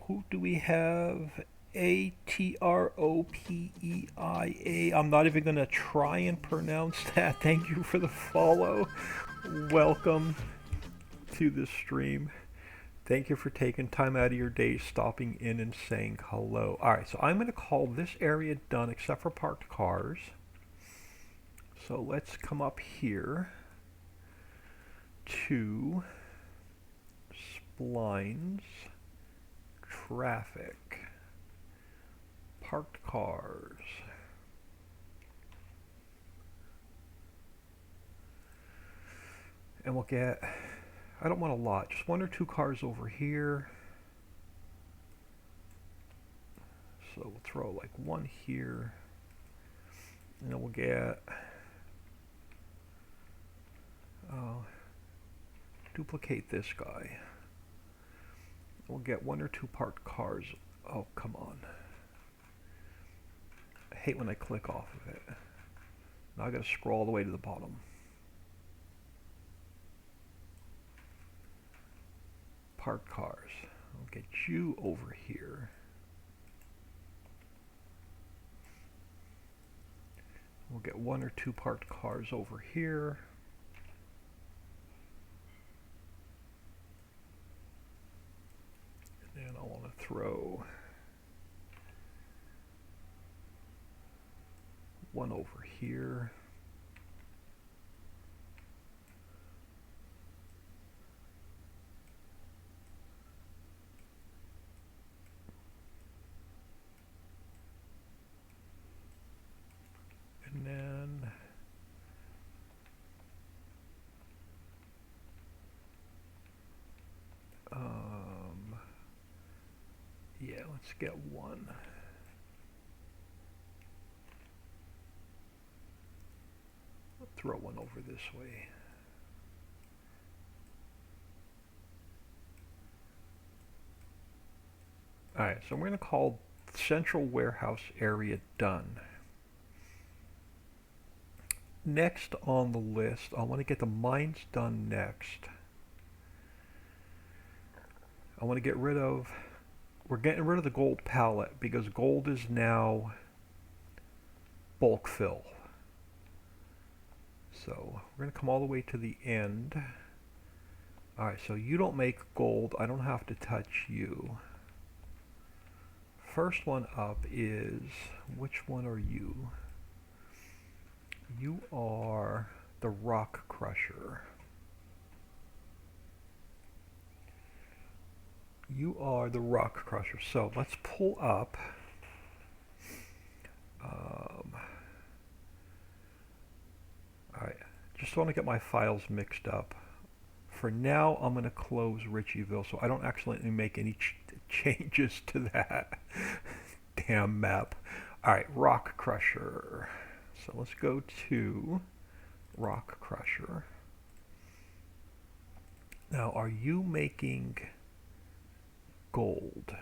Who do we have? Atropeia. I'm not even going to try and pronounce that. Thank you for the follow. Welcome to the stream. Thank you for taking time out of your day, stopping in and saying hello. Alright, so I'm going to call this area done except for parked cars. So let's come up here to splines, traffic, parked cars. And we'll get, I don't want a lot, just 1 or 2 cars over here. So we'll throw like 1 here. And then we'll get, duplicate this guy. We'll get 1 or 2 parked cars. Oh, come on. I hate when I click off of it. Now I gotta scroll all the way to the bottom. Parked cars. I'll get you over here. We'll get 1 or 2 parked cars over here. And then I want to throw 1 over here. And then yeah, let's get 1. Throw 1 over this way. Alright, so we're going to call central warehouse area done. Next on the list, I want to get the mines done next. I want to get rid of, we're getting rid of the gold pallet because gold is now bulk fill. So we're going to come all the way to the end. Alright, so you don't make gold. I don't have to touch you. First one up is, which one are you? You are the rock crusher. You are the rock crusher. So let's pull up. Alright, just want to get my files mixed up. For now, I'm going to close Ritchieville so I don't accidentally make any changes to that damn map. Alright, rock crusher. So let's go to Rock Crusher. Now, are you making gold?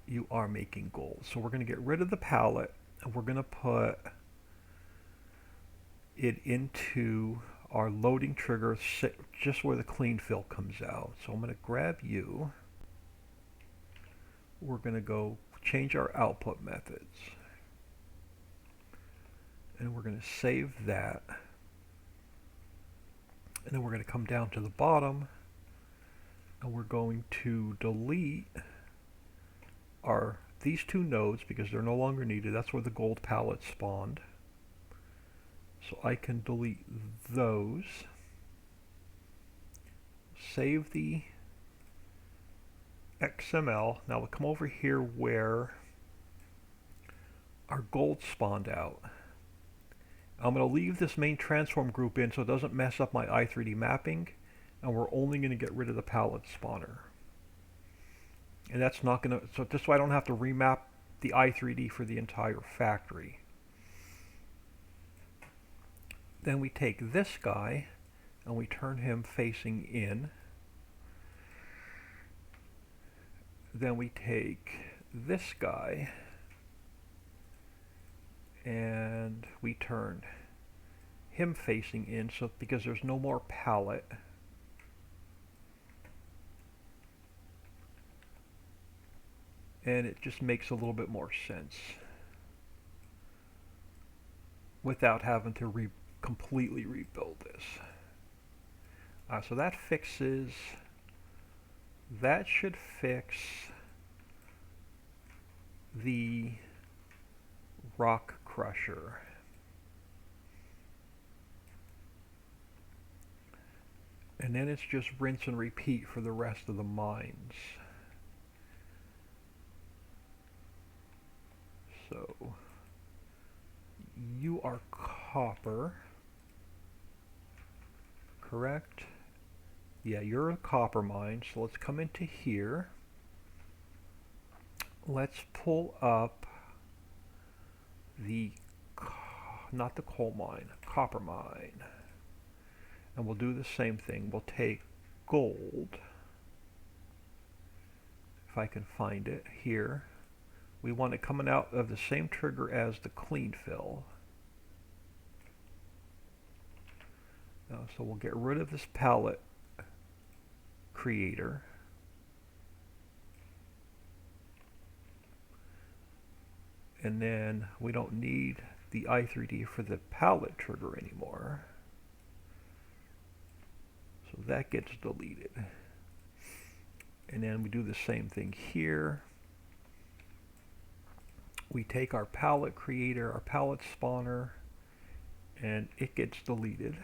You are making gold. So we're going to get rid of the palette and we're going to put it into our loading trigger just where the clean fill comes out. So I'm going to grab you. We're going to go change our output methods. And we're going to save that. And then we're going to come down to the bottom and we're going to delete these two nodes because they're no longer needed. That's where the gold palette spawned. So I can delete those. Save the XML. Now we'll come over here where our gold spawned out. I'm going to leave this main transform group in so it doesn't mess up my i3D mapping, and we're only going to get rid of the palette spawner. And that's not going to, so this way I don't have to remap the i3D for the entire factory. Then we take this guy and we turn him facing in. Then we take this guy and we turn him facing in, so because there's no more palette. And it just makes a little bit more sense without having to completely rebuild this. So that fixes, that should fix the Rock Crusher. And then it's just rinse and repeat for the rest of the mines. So you are copper, correct? Yeah, you're a copper mine. So let's come into here. Let's pull up the, not the coal mine, copper mine. And we'll do the same thing. We'll take gold, if I can find it here. We want it coming out of the same trigger as the clean fill. So we'll get rid of this palette creator. And then we don't need the i3D for the palette trigger anymore. So that gets deleted. And then we do the same thing here. We take our palette creator, our palette spawner, and it gets deleted.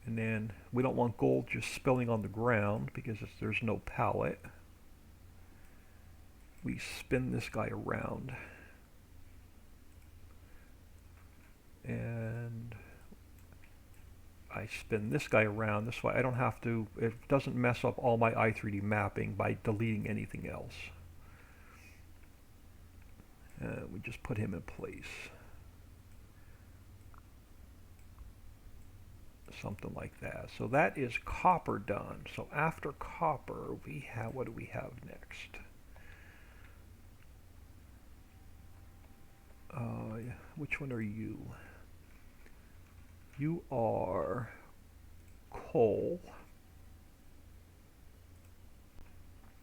And then we don't want gold just spilling on the ground because there's no palette. We spin this guy around. And I spin this guy around. This way I don't have to, it doesn't mess up all my i3D mapping by deleting anything else. We just put him in place. Something like that. So that is copper done. So after copper, we have, what do we have next? Which one are you? You are coal.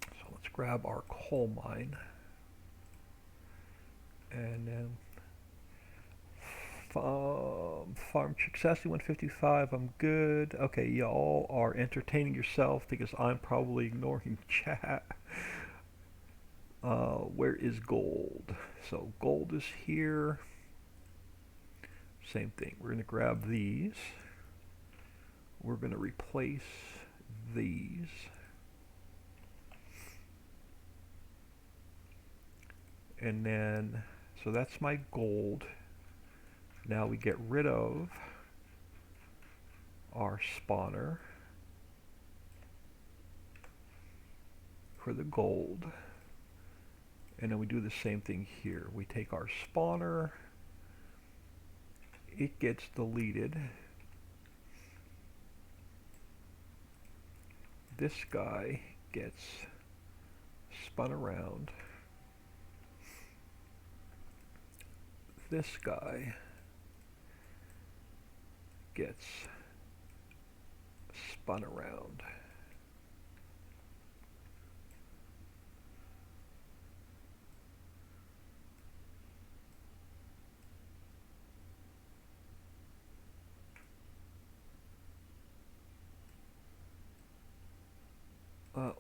So let's grab our coal mine. And then farm chick sassy 155, I'm good. Okay, y'all are entertaining yourself because I'm probably ignoring chat. Where is gold? So gold is here. Same thing. We're going to grab these. We're going to replace these. And then, so that's my gold. Now we get rid of our spawner for the gold. And then we do the same thing here. We take our spawner, it gets deleted. This guy gets spun around. This guy gets spun around.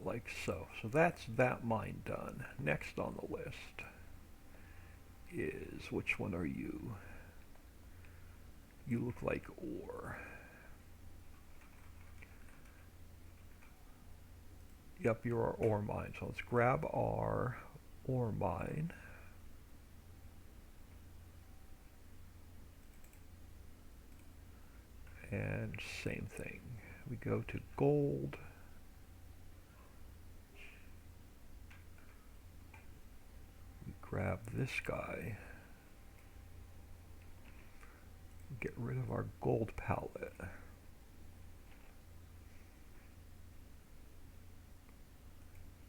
Like so. So that's that mine done. Next on the list is, which one are you? You look like ore. Yep, you're our ore mine. So let's grab our ore mine. And same thing. We go to gold. We grab this guy. Get rid of our gold palette.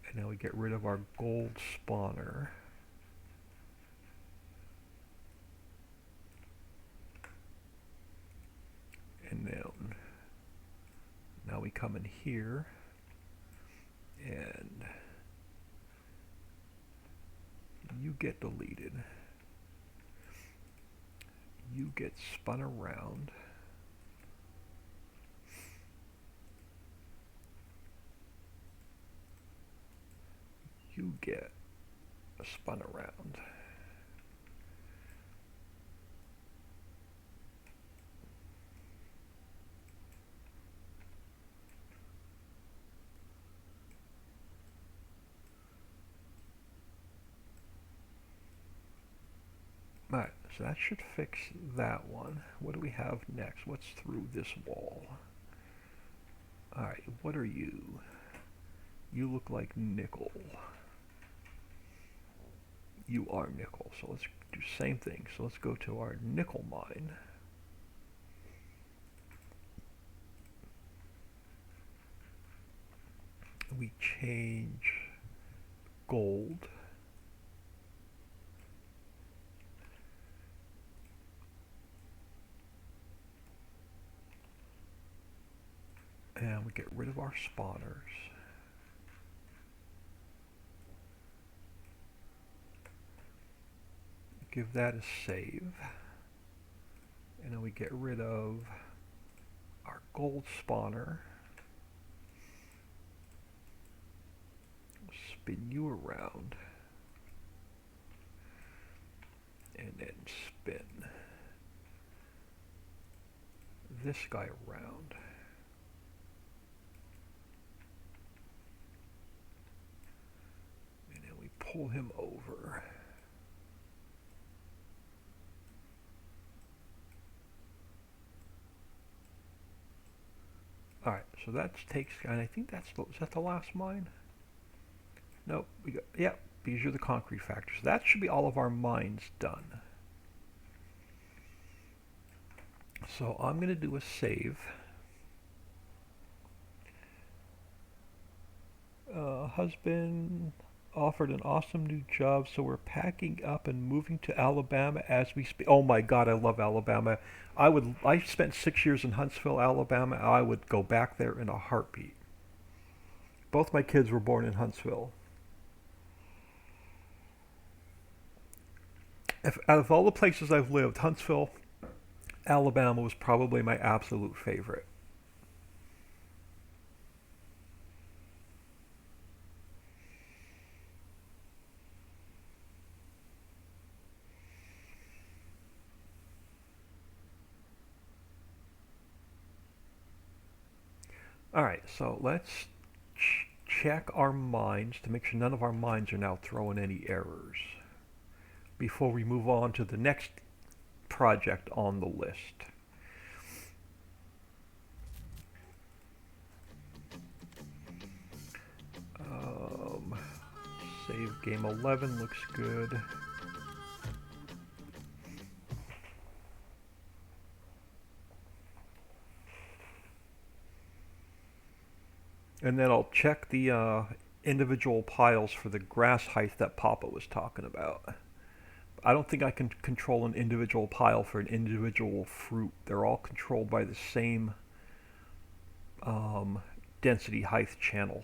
And now we get rid of our gold spawner. And then now we come in here and you get deleted. You get spun around. You get spun around. Alright, so that should fix that one. What do we have next? What's through this wall? Alright, what are you? You look like nickel. You are nickel. So let's do the same thing. So let's go to our nickel mine. We change gold. And we get rid of our spawners. Give that a save. And then we get rid of our gold spawner. Spin you around. And then spin this guy around. And then we pull him over. Alright, so that takes, and I think that's, is that the last mine? Nope, we got, yep, because you're the concrete factory. So that should be all of our mines done. So I'm going to do a save. Husband offered an awesome new job, so we're packing up and moving to Alabama as we speak. Oh my God, I love Alabama. I spent 6 years in Huntsville, Alabama. I would go back there in a heartbeat. Both my kids were born in Huntsville. Out of all the places I've lived, Huntsville, Alabama was probably my absolute favorite. Alright, so let's check our mines to make sure none of our mines are now throwing any errors before we move on to the next project on the list. Save game 11 looks good. And then I'll check the individual piles for the grass height that Papa was talking about. I don't think I can control an individual pile for an individual fruit. They're all controlled by the same um, density height channel.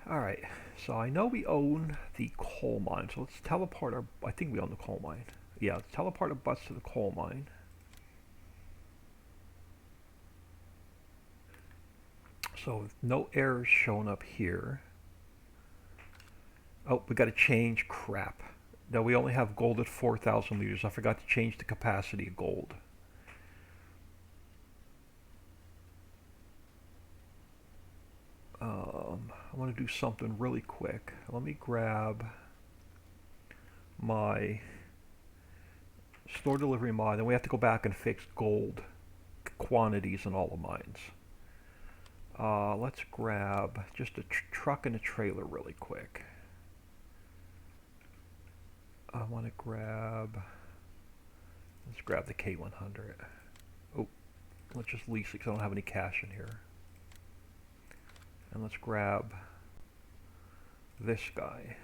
Alright, so I know we own the coal mine, so let's teleport our... I think we own the coal mine. Yeah, let's teleport our butts to the coal mine. So no errors showing up here. Oh, we got to change crap. No, we only have gold at 4,000 liters. I forgot to change the capacity of gold. I want to do something really quick. Let me grab my store delivery mod, and we have to go back and fix gold quantities in all the mines. Let's grab just a truck and a trailer really quick. I want to grab, let's grab the K100. Oh, let's just lease it because I don't have any cash in here. And let's grab this guy.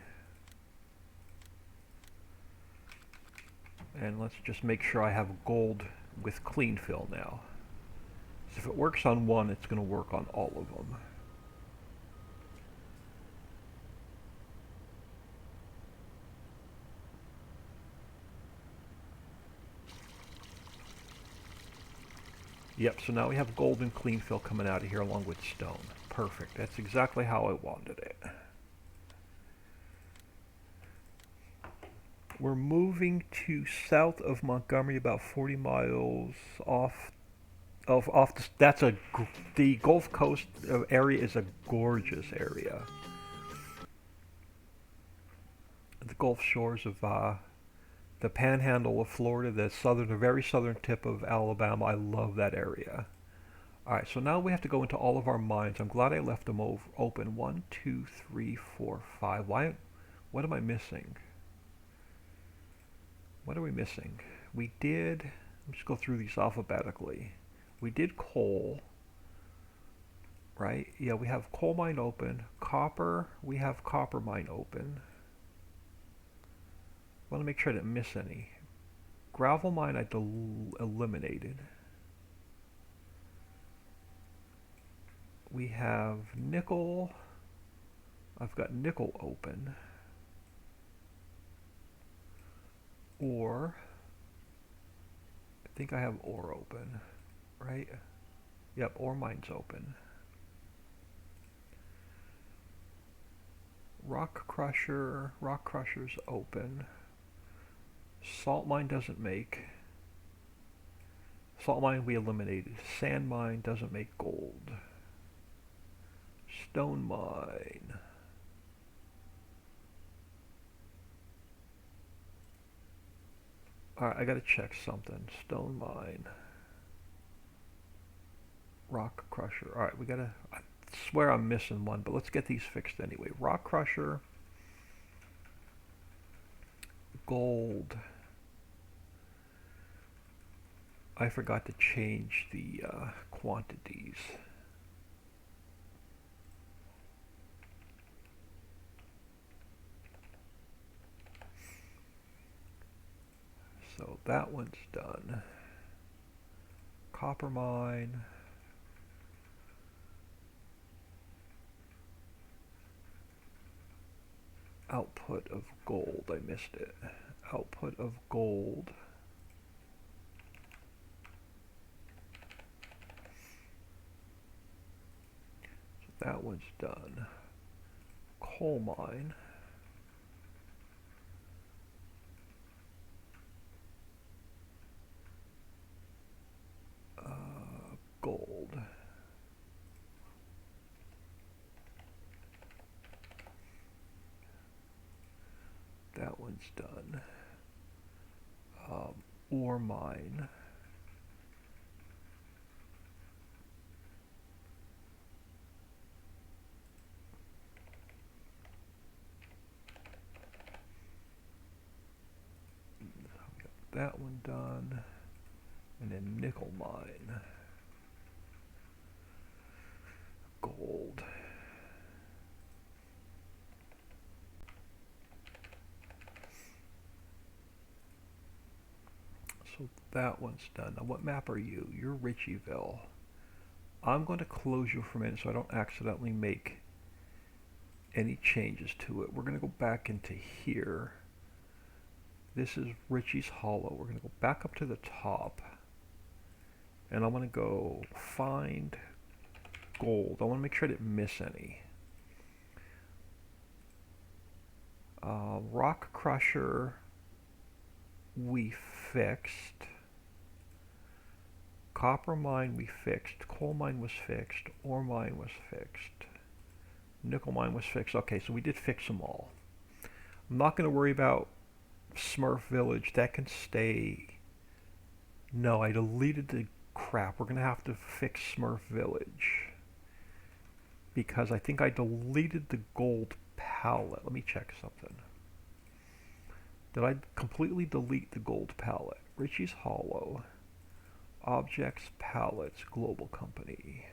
And let's just make sure I have gold with clean fill now. So if it works on one, it's going to work on all of them. Yep, so now we have gold and clean fill coming out of here along with stone. Perfect. That's exactly how I wanted it. We're moving to south of Montgomery, about 40 miles off the Gulf Coast area is a gorgeous area. The Gulf shores of the Panhandle of Florida, the very southern tip of Alabama. I love that area. All right, so now we have to go into all of our mines. I'm glad I left them open. 1, 2, 3, 4, 5. Why? What am I missing? What are we missing? We did. Let's go through these alphabetically. We did coal, right? Yeah, we have coal mine open. Copper, we have copper mine open. I want to make sure I didn't miss any. Gravel mine I eliminated. We have nickel. I've got nickel open. Ore. I think I have ore open, right? Yep, ore mine's open. Rock crusher's open. Salt mine doesn't make. Salt mine we eliminated. Sand mine doesn't make gold. Stone mine. Alright, I gotta check something. Stone mine. Rock crusher. Alright, we gotta... I swear I'm missing one, but let's get these fixed anyway. Rock crusher. Gold. I forgot to change the quantities. So that one's done. Copper mine. Output of gold. I missed it. Output of gold. So that one's done. Coal mine. Gold. That one's done. Ore mine. that one done. And then nickel mine. Gold. So that one's done. Now what map are you? You're Ritchieville. I'm going to close you for a minute so I don't accidentally make any changes to it. We're going to go back into here. This is Ritchie's Hollow. We're going to go back up to the top. And I'm going to go find gold. I want to make sure I didn't miss any. Rock Crusher we fixed. Copper mine we fixed. Coal mine was fixed. Ore mine was fixed. Nickel mine was fixed. Okay, so we did fix them all. I'm not going to worry about Smurf Village. That can stay. No, I deleted the crap. We're going to have to fix Smurf Village. Because I think I deleted the gold palette. Let me check something. Did I completely delete the gold palette? Ritchie's Hollow. Objects, palettes, global company.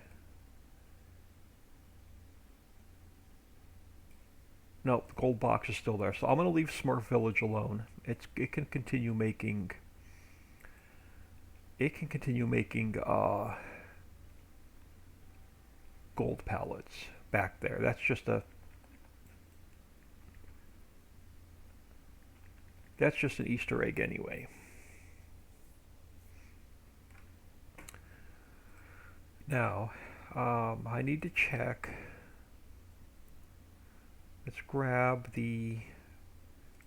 No, the gold box is still there. So I'm going to leave Smurf Village alone. It can continue making. It can continue making gold palettes back there. That's just a. That's just an Easter egg anyway. Now, I need to check. Let's grab the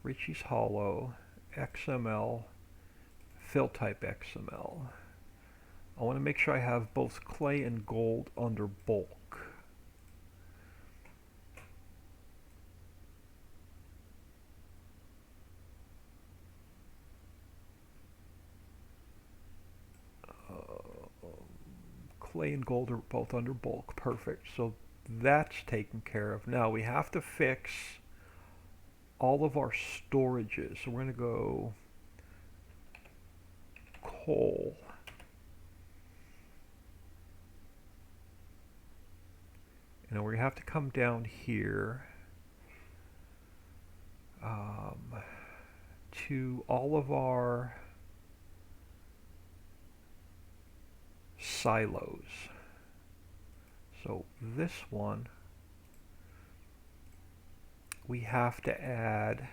Ritchie's Hollow XML, fill type XML. I want to make sure I have both clay and gold under bulk. Clay and gold are both under bulk. Perfect. So that's taken care of. Now we have to fix all of our storages. So we're going to go coal. And then we have to come down here to all of our silos. So this one we have to add,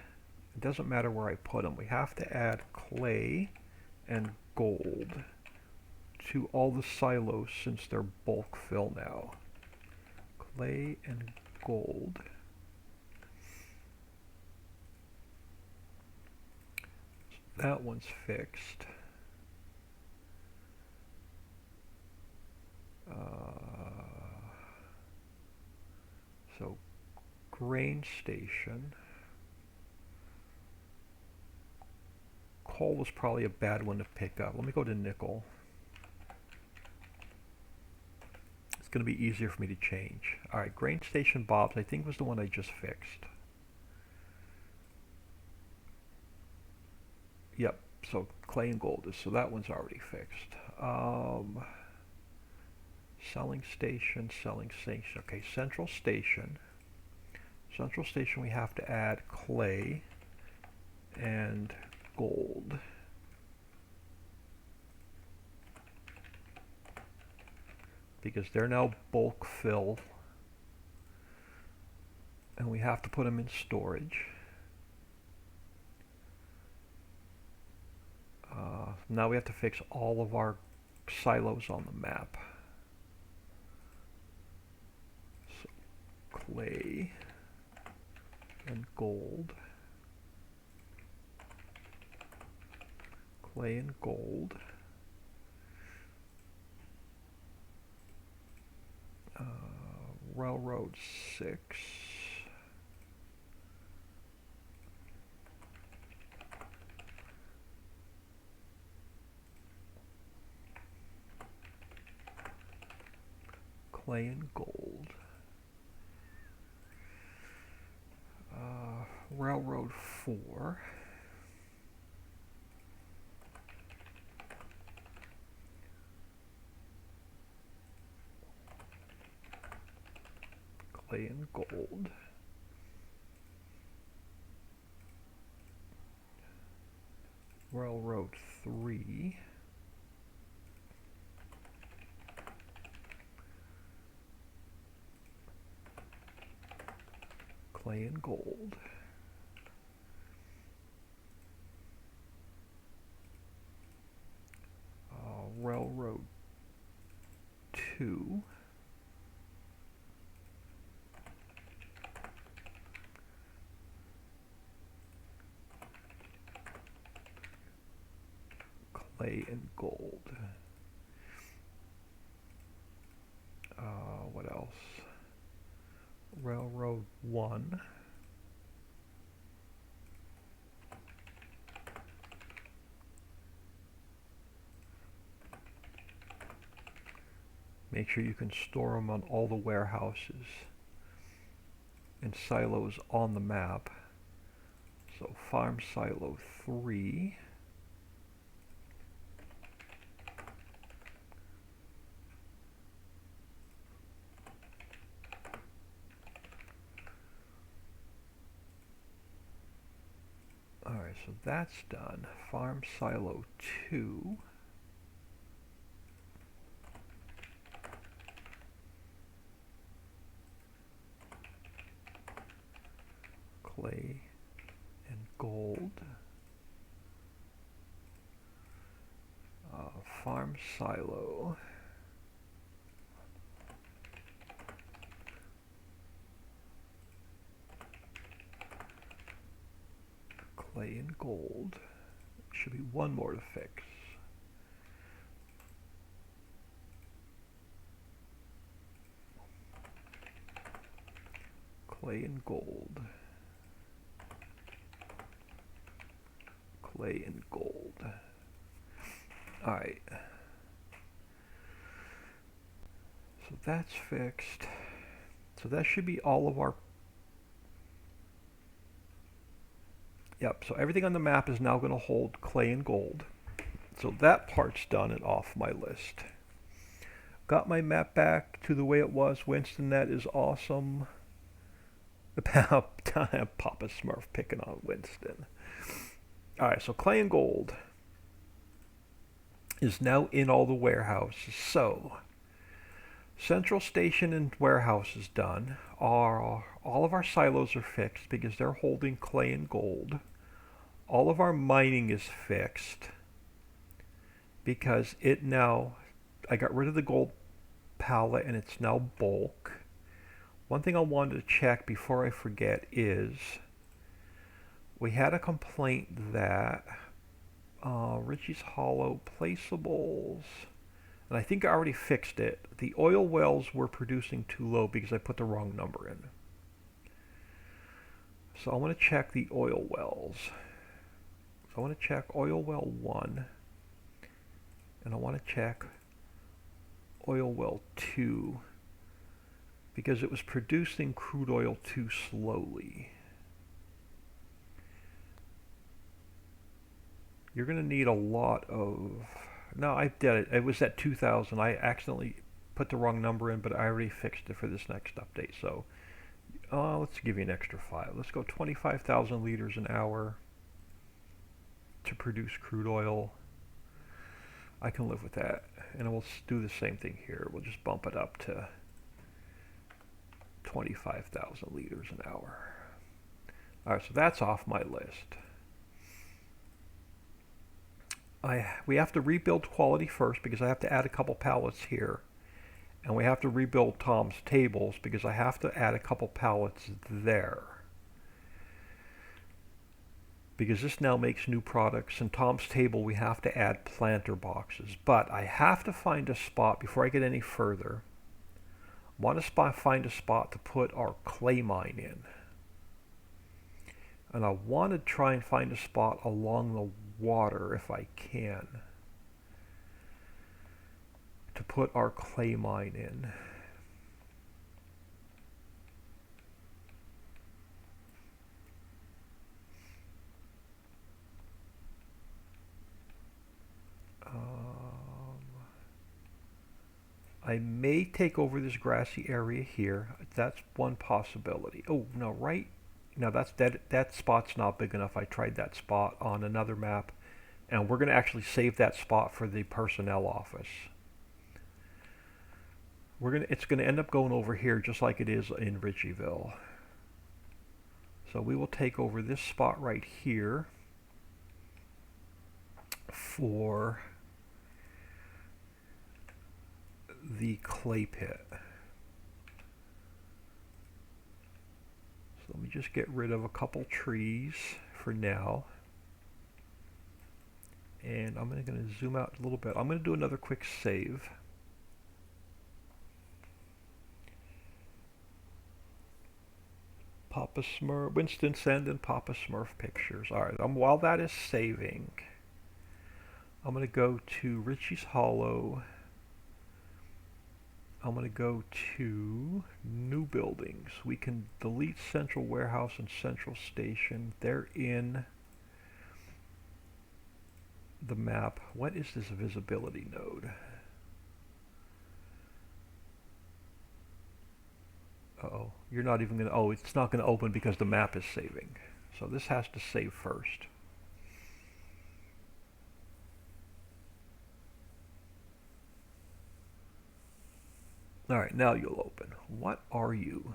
it doesn't matter where I put them, we have to add clay and gold to all the silos since they're bulk fill now. Clay and gold. That one's fixed. So grain station. Coal was probably a bad one to pick up. Let me go to nickel. It's going to be easier for me to change. Alright, grain station Bob's I think was the one I just fixed. Yep, so clay and gold is, so that one's already fixed. Selling station. Okay, central station. Central station we have to add clay and gold. Because they're now bulk fill. And we have to put them in storage. Now we have to fix all of our silos on the map. So clay and gold. Clay and gold. Railroad 6. Clay and gold. Railroad 4. clay and gold. Railroad 3. Clay and gold. Railroad 2. Clay and gold. What else? Railroad 1. Make sure you can store them on all the warehouses and silos on the map. So farm silo 3. Alright, so that's done. Farm silo 2. Clay and gold. Farm silo. Clay and gold. Should be one more to fix. Clay and gold. Clay and gold. Alright. So that's fixed. So that should be all of our... Yep, so everything on the map is now going to hold clay and gold. So that part's done and off my list. Got my map back to the way it was. Winston, that is awesome. Papa Smurf picking on Winston. Alright, so clay and gold is now in all the warehouses. So, central station and warehouse is done. All of our silos are fixed because they're holding clay and gold. All of our mining is fixed because it now, I got rid of the gold pallet and it's now bulk. One thing I wanted to check before I forget is we had a complaint that Richie's Hollow placeables, and I think I already fixed it. The oil wells were producing too low because I put the wrong number in. So I want to check the oil wells. So I want to check oil well 1, and I want to check oil well 2 because it was producing crude oil too slowly. You're going to need a lot of... No, I did it. It was at 2,000. I accidentally put the wrong number in, but I already fixed it for this next update. So let's give you an extra 5. Let's go 25,000 liters an hour to produce crude oil. I can live with that. And we'll do the same thing here. We'll just bump it up to 25,000 liters an hour. Alright, so that's off my list. We have to rebuild quality first because I have to add a couple pallets here. And we have to rebuild Tom's tables because I have to add a couple pallets there. Because this now makes new products. In Tom's table we have to add planter boxes. But I have to find a spot before I get any further. I want to find a spot to put our clay mine in. And I want to try and find a spot along the water if I can to put our clay mine in. I may take over this grassy area here. That's one possibility. Oh, no, right? No, that spot's not big enough. I tried that spot on another map, and we're going to actually save that spot for the personnel office. It's going to end up going over here just like it is in Ritchieville. So we will take over this spot right here for the clay pit. So let me just get rid of a couple trees for now. And I'm going to zoom out a little bit. I'm going to do another quick save. Papa Smurf, Winston Send and Papa Smurf pictures. Alright, while that is saving, I'm going to go to Ritchie's Hollow. I'm going to go to New Buildings. We can delete Central Warehouse and Central Station. They're in the map. What is this visibility node? Uh-oh, you're not even going to, oh, it's not going to open because the map is saving. So this has to save first. Alright, now you'll open. What are you?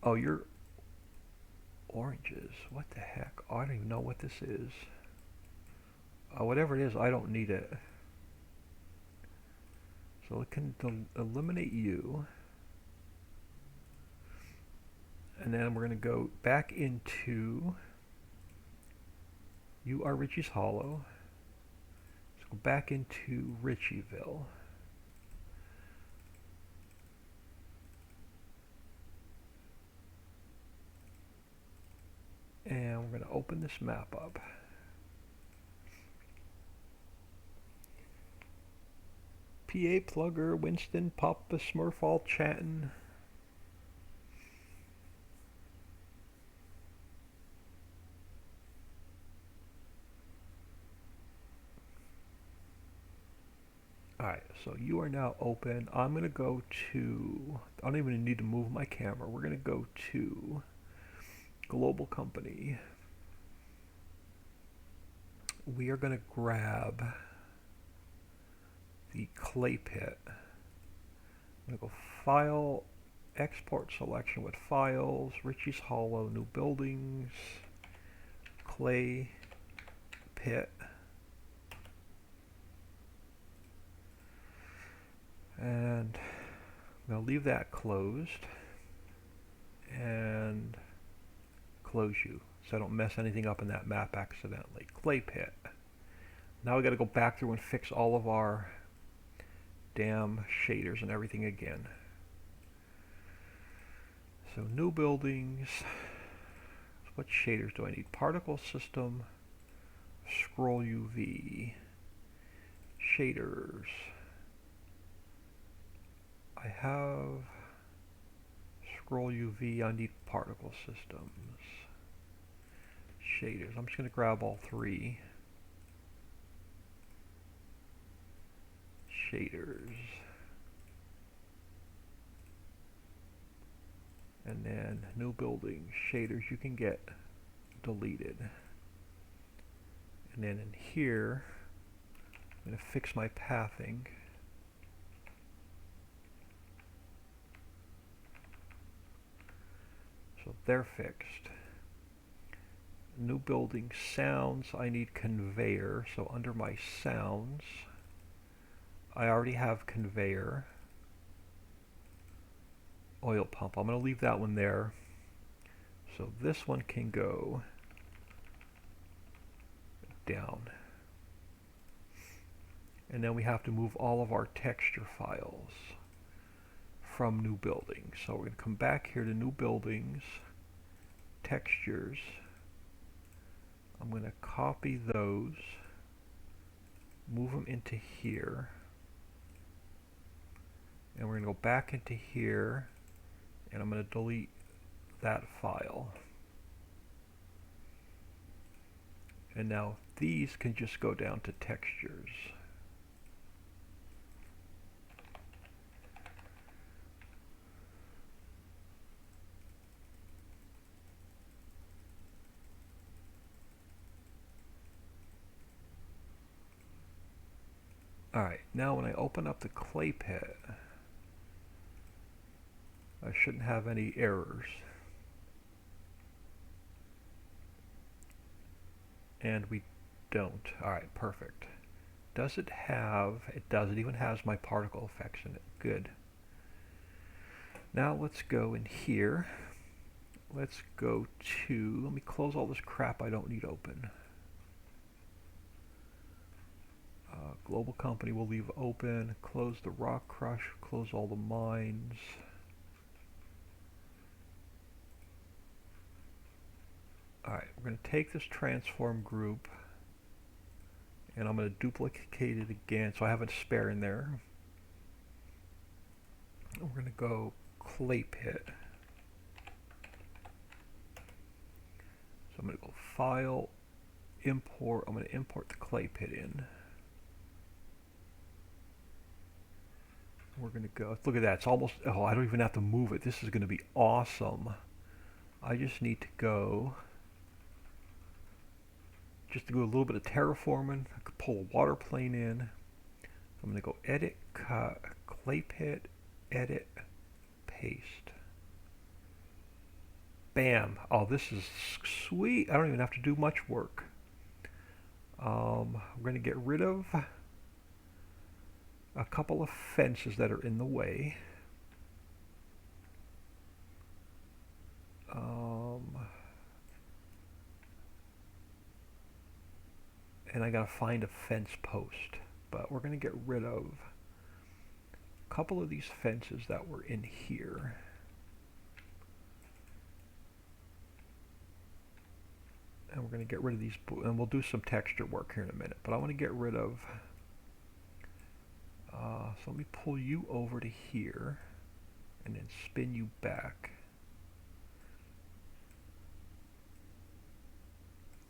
Oh, you're oranges. What the heck? Oh, I don't even know what this is. Whatever it is, I don't need it. So it can eliminate you. And then we're going to go back into, you are Ritchie's Hollow. Let's go back into Ritchieville. And we're going to open this map up. PA Plugger, Winston, Papa Smurf all chatting. Alright, so you are now open. I'm going to go to, I don't even need to move my camera. We're going to go to Global Company. We are going to grab the clay pit. I'm going to go File, Export Selection with Files, Ritchie's Hollow, New Buildings, Clay Pit. And I'm going to leave that closed and close you so I don't mess anything up in that map accidentally. Clay pit. Now we got to go back through and fix all of our damn shaders and everything again. So New Buildings. What shaders do I need? Particle System, Scroll UV, Shaders. I have Scroll UV. I need Particle Systems. Shaders. I'm just going to grab all three. Shaders. And then New Building. Shaders you can get deleted. And then in here, I'm going to fix my pathing. So they're fixed. New Building sounds, I need conveyor. So under my sounds, I already have conveyor. Oil pump, I'm going to leave that one there. So this one can go down. And then we have to move all of our texture files from New Buildings. So we're going to come back here to New Buildings, Textures. I'm going to copy those, move them into here, and we're going to go back into here, and I'm going to delete that file. And now these can just go down to textures. Alright, now when I open up the clay pit, I shouldn't have any errors. And we don't. Alright, perfect. Does it have, it does, it even has my particle effects in it. Good. Now let's go in here. Let's go to, let me close all this crap I don't need open. Global company will leave open, close the rock crush, close all the mines. Alright, we're going to take this transform group and I'm going to duplicate it again so I have a spare in there. And we're going to go clay pit. So I'm going to go file, import, I'm going to import the clay pit in. We're going to go, look at that, it's almost, oh, I don't even have to move it. This is going to be awesome. I just need to go, just to do a little bit of terraforming. I could pull a water plane in. I'm going to go edit, cut, clay pit, edit, paste. Bam. Oh, this is sweet. I don't even have to do much work. We're going to get rid of a couple of fences that are in the way. And I gotta find a fence post, but we're gonna get rid of a couple of these fences that were in here. And we're gonna get rid of these, and we'll do some texture work here in a minute, but I want to get rid of, so let me pull you over to here and then spin you back.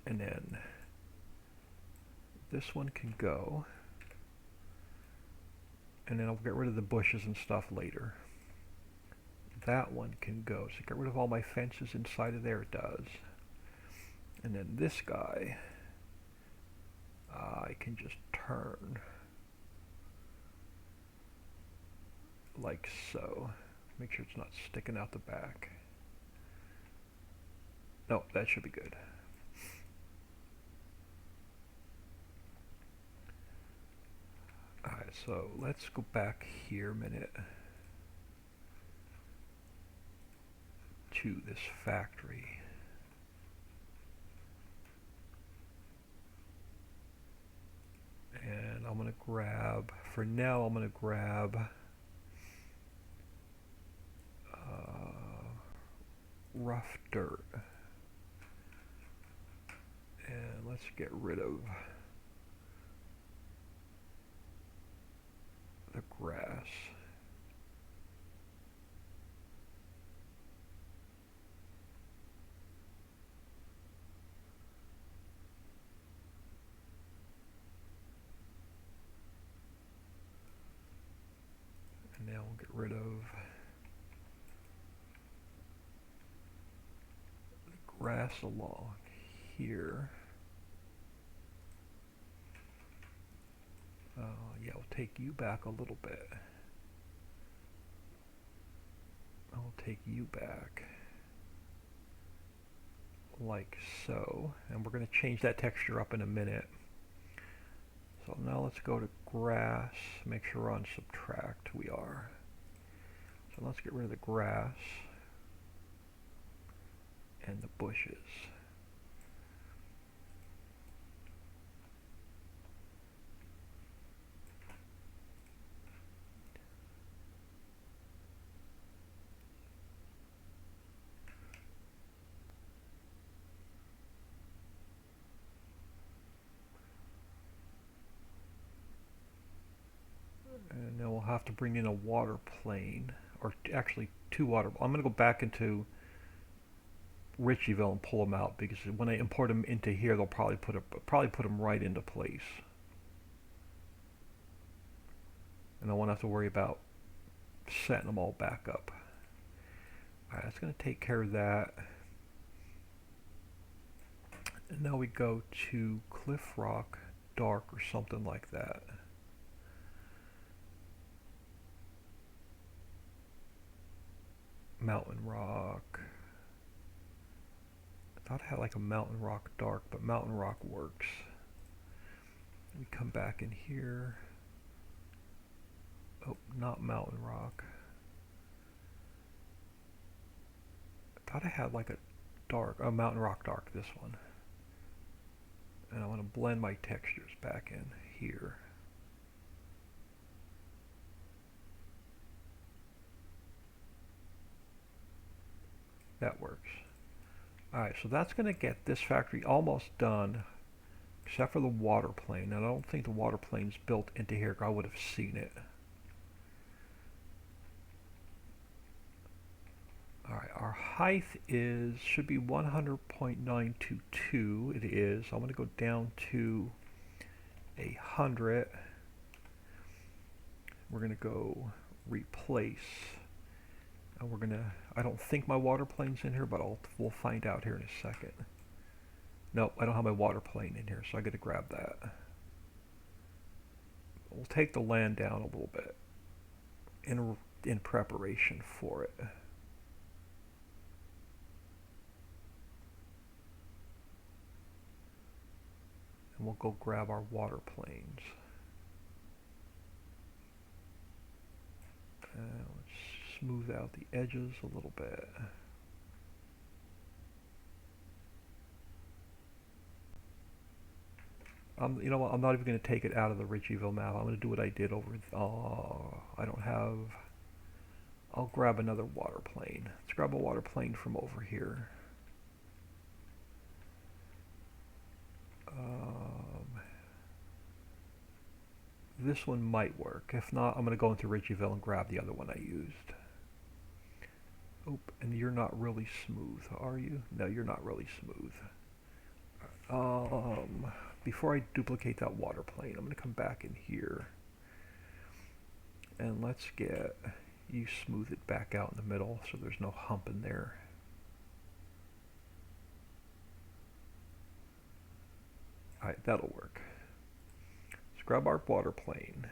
And then this one can go, and then I'll get rid of the bushes and stuff later. That one can go, so get rid of all my fences inside of there, it does. And then this guy, I can just turn like so. Make sure it's not sticking out the back. No, that should be good. Alright, so let's go back here a minute to this factory. And I'm going to grab, for now I'm going to grab rough dirt. And let's get rid of the grass. And now we'll get rid of the grass along here. Yeah, I'll take you back a little bit. I'll take you back like so, and we're going to change that texture up in a minute. So now let's go to grass, make sure we're on subtract, we are. So let's get rid of the grass and the bushes. And then we'll have to bring in a water plane, or actually two water. I'm going to go back into Ritchieville and pull them out, because when I import them into here, they'll probably put them right into place, and I won't have to worry about setting them all back up. All right, that's going to take care of that. And now we go to Cliff Rock Dark or something like that. Mountain Rock. I thought I had like a Mountain Rock Dark, but Mountain Rock works. We come back in here. Oh, not Mountain Rock. I thought I had like a dark, oh, Mountain Rock Dark, this one. And I want to blend my textures back in here. That works. Alright, so that's going to get this factory almost done, except for the water plane. And I don't think the water plane's built into here, I would have seen it. Alright, our height should be 100.922. It is. I'm going to go down to 100. We're going to go replace. And we're going to, I don't think my water plane's in here, but we'll find out here in a second. Nope, I don't have my water plane in here, so I got to grab that. We'll take the land down a little bit in preparation for it. And we'll go grab our water planes. Let's smooth out the edges a little bit. You know what? I'm not even going to take it out of the Ritchieville map. I'm going to do what I did over. I don't have. I'll grab another water plane. Let's grab a water plane from over here. This one might work. If not, I'm going to go into Ritchieville and grab the other one I used. Oh, and you're not really smooth, are you? No, you're not really smooth. Before I duplicate that water plane, I'm going to come back in here. And let's get you smooth it back out in the middle so there's no hump in there. Alright, that'll work. Let's grab our water plane.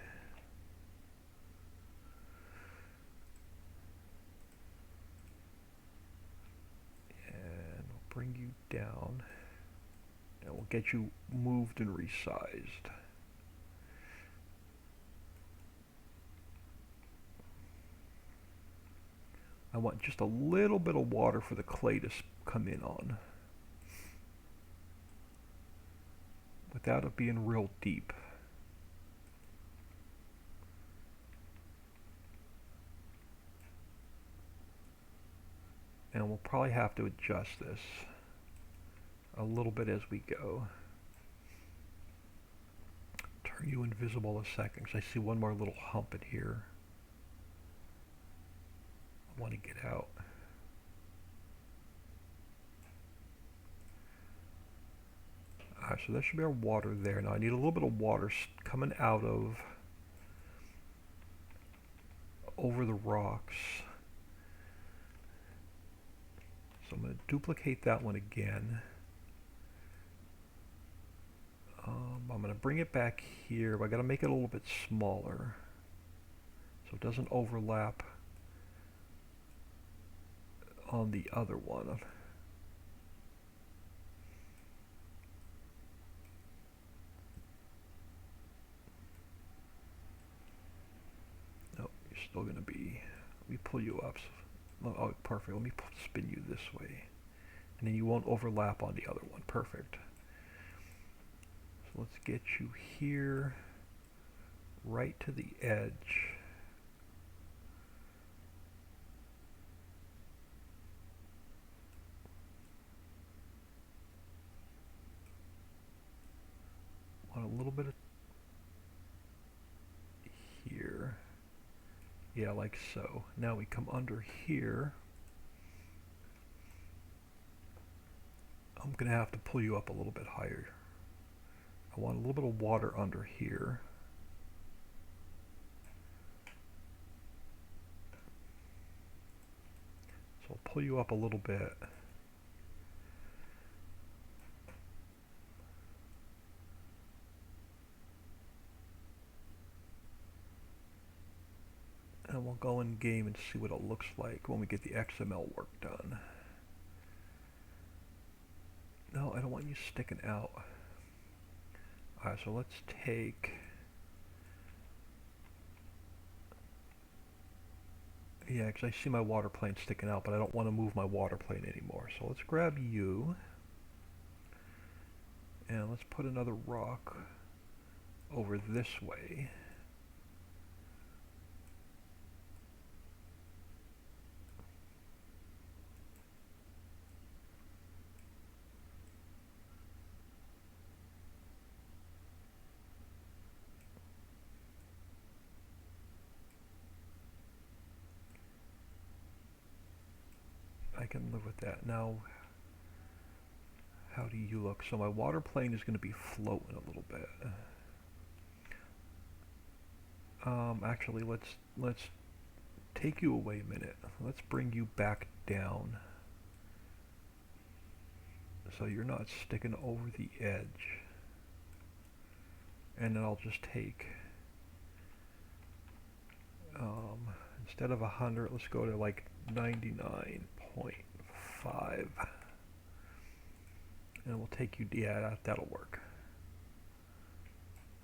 And we'll bring you down. And we'll get you moved and resized. I want just a little bit of water for the clay to come in on, without it being real deep. And we'll probably have to adjust this a little bit as we go. Turn you invisible a second, because I see one more little hump in here. I want to get out. Alright, so there should be our water there. Now I need a little bit of water coming out of over the rocks. So I'm going to duplicate that one again. I'm going to bring it back here, but I got to make it a little bit smaller so it doesn't overlap on the other one. Nope, you're still going to be. Let me pull you up. Oh, perfect. Let me spin you this way, and then you won't overlap on the other one. Perfect. So let's get you here, right to the edge. Want a little bit of here. Yeah, like so. Now we come under here. I'm going to have to pull you up a little bit higher. I want a little bit of water under here. So I'll pull you up a little bit. And we'll go in game and see what it looks like when we get the XML work done. No, I don't want you sticking out. Alright, so let's take... Yeah, because I see my water plane sticking out, but I don't want to move my water plane anymore. So let's grab you. And let's put another rock over this way. I can live with that. Now, how do you look? So my water plane is going to be floating a little bit. Actually, let's take you away a minute. Let's bring you back down so you're not sticking over the edge. And then I'll just take, instead of 100, let's go to like 99.5. And we'll take you, yeah, that'll work.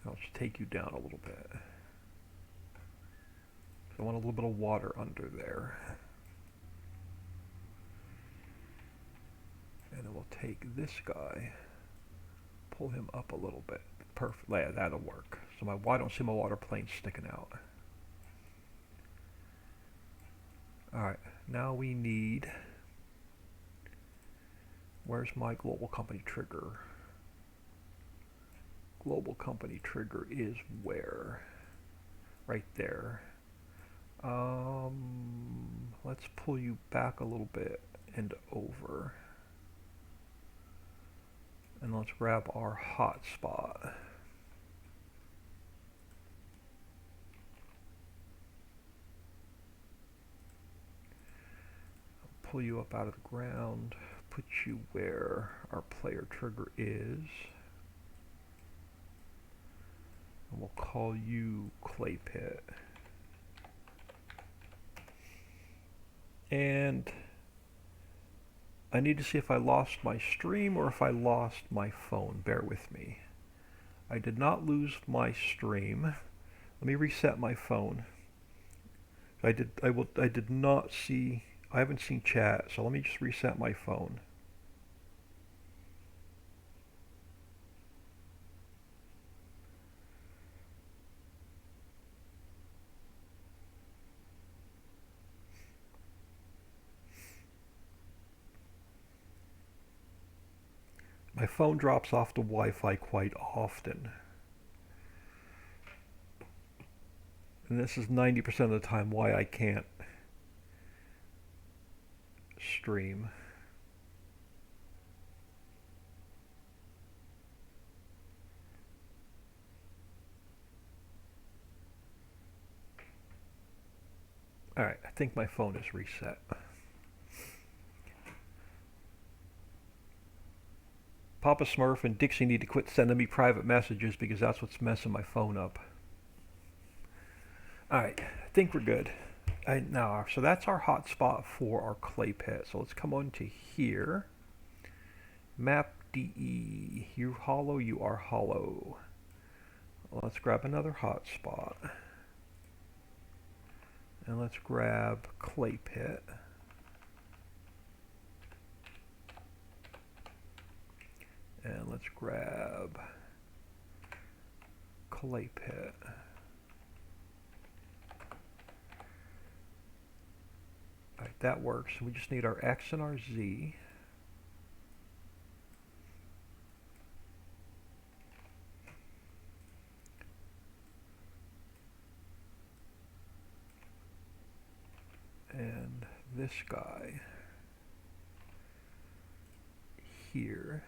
I'll just take you down a little bit. I want a little bit of water under there. And then we'll take this guy, pull him up a little bit. Perfect, yeah, that'll work. So I don't see my water plane sticking out. Alright, now we need, where's my global company trigger? Global company trigger is where? Right there. Let's pull you back a little bit and over. And let's grab our hotspot. Pull you up out of the ground, put you where our player trigger is. And we'll call you Clay Pit. And I need to see if I lost my stream or if I lost my phone. Bear with me. I did not lose my stream. Let me reset my phone. I did not see, I haven't seen chat, so let me just reset my phone. My phone drops off the Wi-Fi quite often. And this is 90% of the time why I can't stream. Alright, I think my phone is reset. Papa Smurf and Dixie need to quit sending me private messages because that's what's messing my phone up. Alright, I think we're good. Now, so that's our hotspot for our clay pit. So let's come on to here. Map DE. You hollow, you are hollow. Let's grab another hotspot. And let's grab clay pit. And let's grab clay pit. Alright, that works. We just need our X and our Z. And this guy here.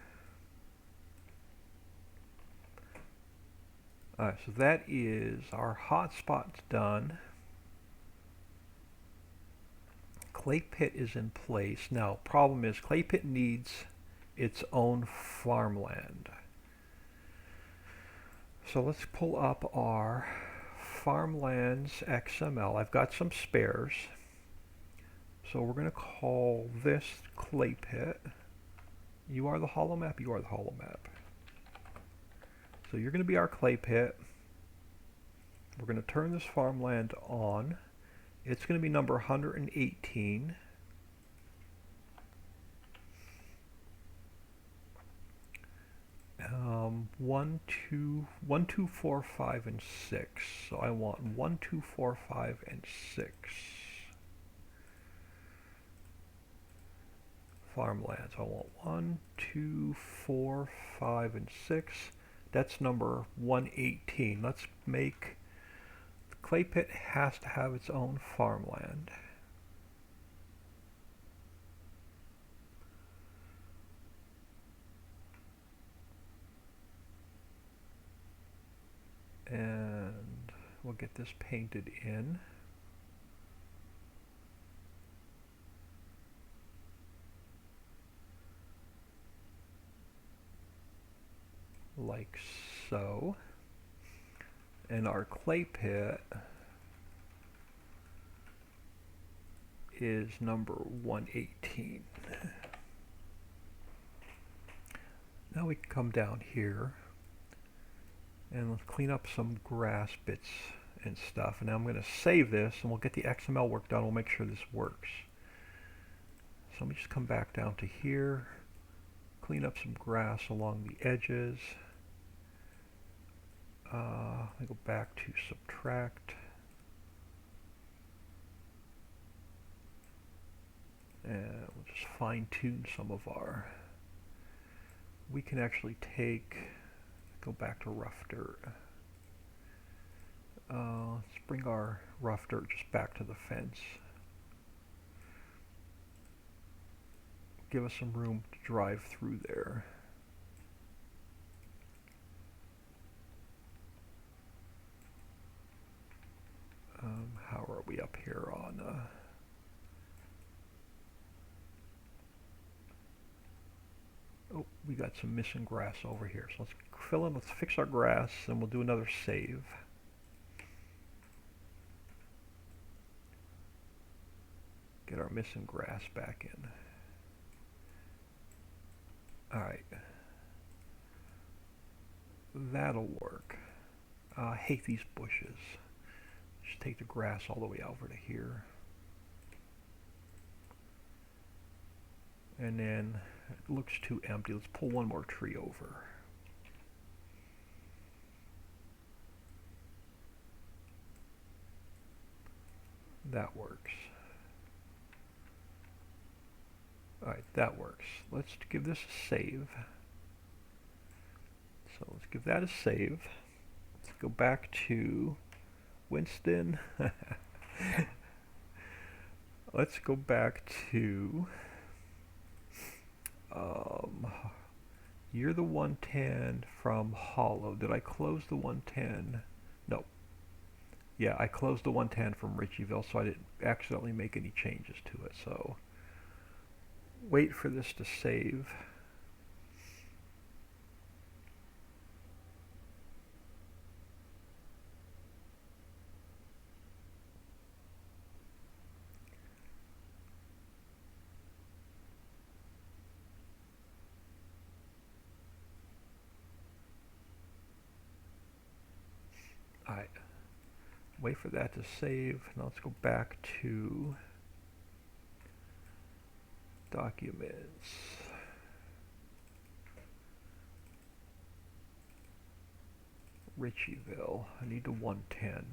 Alright, so that is our hotspot's done. Clay pit is in place. Now, problem is clay pit needs its own farmland. So let's pull up our farmlands XML. I've got some spares. So we're going to call this clay pit. You are the hollow map, you are the hollow map. So you're going to be our clay pit. We're going to turn this farmland on. It's going to be number 118. One, two, 4, 5, and 6. So I want 1, 2, 4, 5, and 6. Farmlands. I want 1, 2, 4, 5, and 6. That's number 118. Let's make the clay pit has to have its own farmland. And we'll get this painted in. Like so. And our clay pit is number 118. Now we can come down here and let's clean up some grass bits and stuff. And now I'm going to save this and we'll get the XML work done. We'll make sure this works. So let me just come back down to here, clean up some grass along the edges. Let me go back to subtract. And we'll just fine tune some of our, we can actually go back to rough dirt. Let's bring our rough dirt just back to the fence. Give us some room to drive through there. How are we up here on oh, we got some missing grass over here. So let's fill in, let's fix our grass, and we'll do another save. Get our missing grass back in. Alright. That'll work. I hate these bushes. Just take the grass all the way over to here. And then it looks too empty. Let's pull one more tree over. That works. Alright, that works. Let's give this a save. So let's give that a save. Let's go back to Winston. Let's go back to you're the 110 from Hollow. Did I close the 110? No. Yeah, I closed the 110 from Ritchieville, so I didn't accidentally make any changes to it. So wait for this to save. Alright, wait for that to save. Now let's go back to documents. Ritchieville. I need the 110.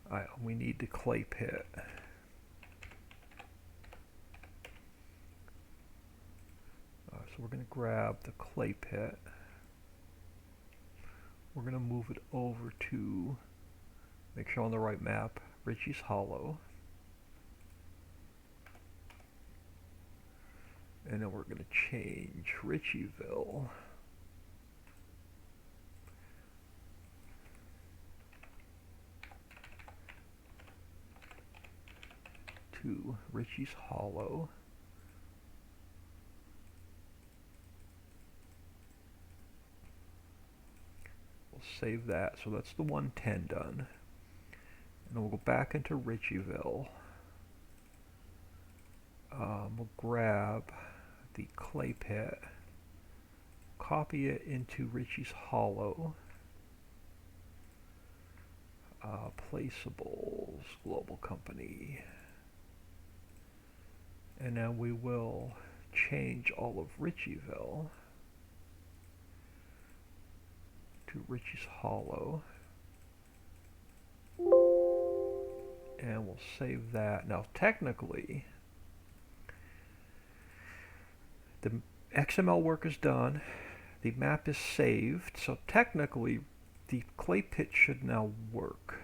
Alright, we need the clay pit. So we're going to grab the clay pit. We're going to move it over to, make sure on the right map, Ritchie's Hollow. And then we're going to change Ritchieville to Ritchie's Hollow. We'll save that. So that's the 110 done. And then we'll go back into Ritchieville. We'll grab the clay pit, copy it into Ritchie's Hollow. Placeables, global company. And now we will change all of Ritchieville to Ritchie's Hollow. And we'll save that. Now technically, the XML work is done. The map is saved. So technically, the clay pit should now work.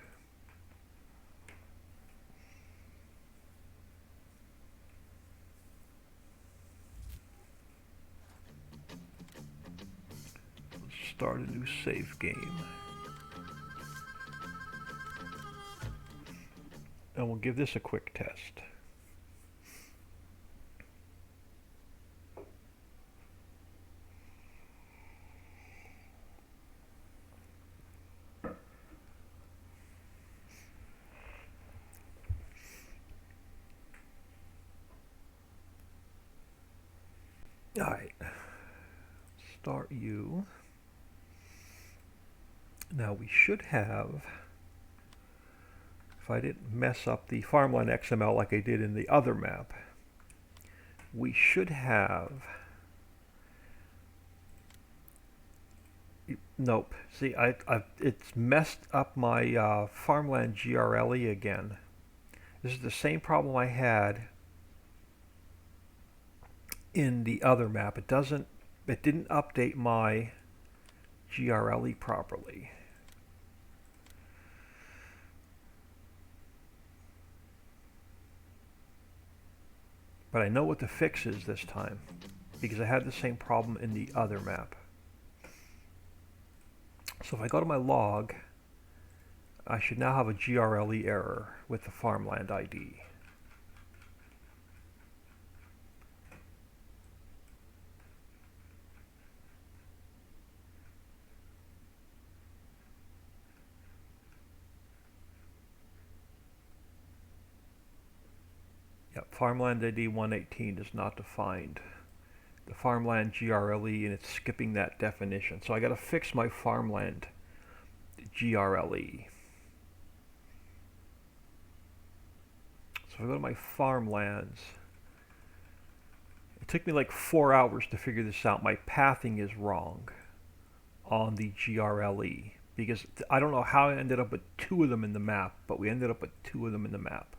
Let's start a new save game. And we'll give this a quick test. Alright, start you. Now we should have, if I didn't mess up the farmland XML like I did in the other map, we should have, nope, see it's messed up my farmland GRLE again. This is the same problem I had in the other map. It didn't update my GRLE properly. But I know what the fix is this time, because I had the same problem in the other map. So if I go to my log, I should now have a GRLE error with the farmland ID. Yep, farmland ID 118 is not defined. The farmland GRLE, and it's skipping that definition. So I got to fix my farmland GRLE. So if I go to my farmlands, it took me like 4 hours to figure this out. My pathing is wrong on the GRLE, because I don't know how I ended up with 2 of them in the map, but we ended up with 2 of them in the map.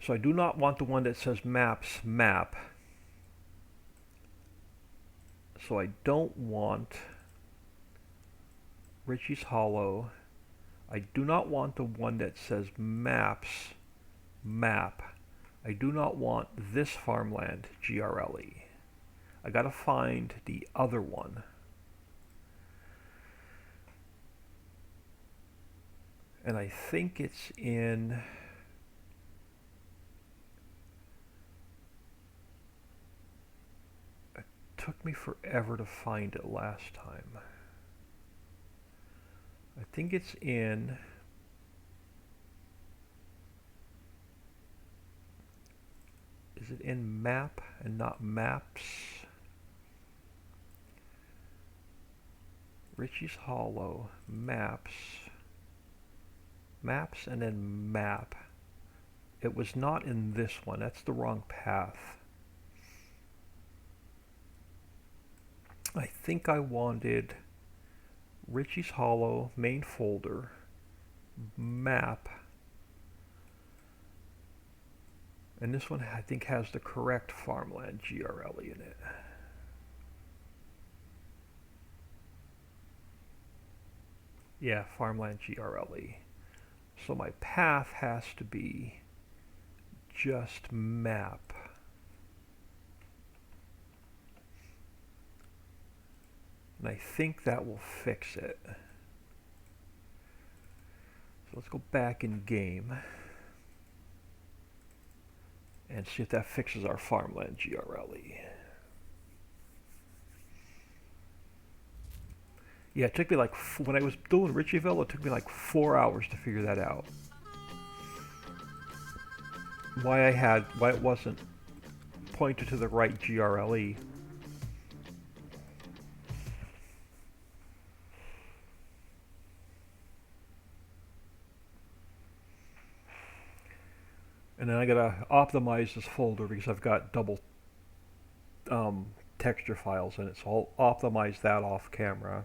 So I do not want the one that says maps map. So I don't want Ritchie's Hollow. I do not want the one that says maps map. I do not want this farmland GRLE. I gotta find the other one. And I think it's in, it took me forever to find it last time. I think it's in, is it in map and not maps? Ritchie's Hollow, maps, maps, and then map. It was not in this one. That's the wrong path. I think I wanted Ritchie's Hollow, main folder, map, and this one I think has the correct farmland GRLE in it. Yeah, farmland GRLE. So my path has to be just map. And I think that will fix it. So let's go back in game and see if that fixes our farmland GRLE. Yeah, it took me like, when I was doing Ritchieville, it took me like 4 hours to figure that out. Why it wasn't pointed to the right GRLE. And then I gotta optimize this folder because I've got double um, texture files in it, so I'll optimize that off camera.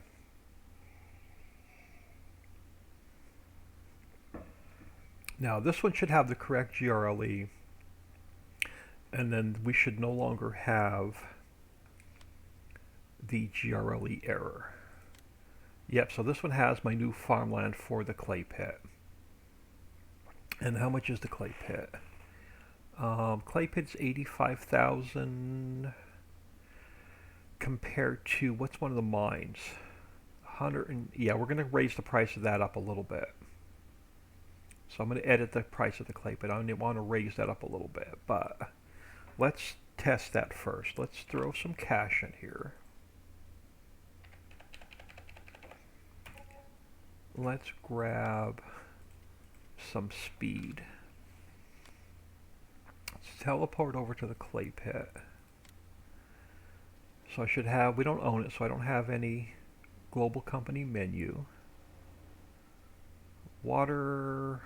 Now this one should have the correct GRLE, and then we should no longer have the GRLE error. Yep, so this one has my new farmland for the clay pit. And how much is the clay pit? Clay pit's 85,000 compared to, what's one of the mines? 100 and, yeah, we're going to raise the price of that up a little bit. So I'm going to edit the price of the clay pit. I want to raise that up a little bit, but let's test that first. Let's throw some cash in here. Let's grab some speed. Let's teleport over to the clay pit. So I should have, we don't own it, so I don't have any global company menu. Water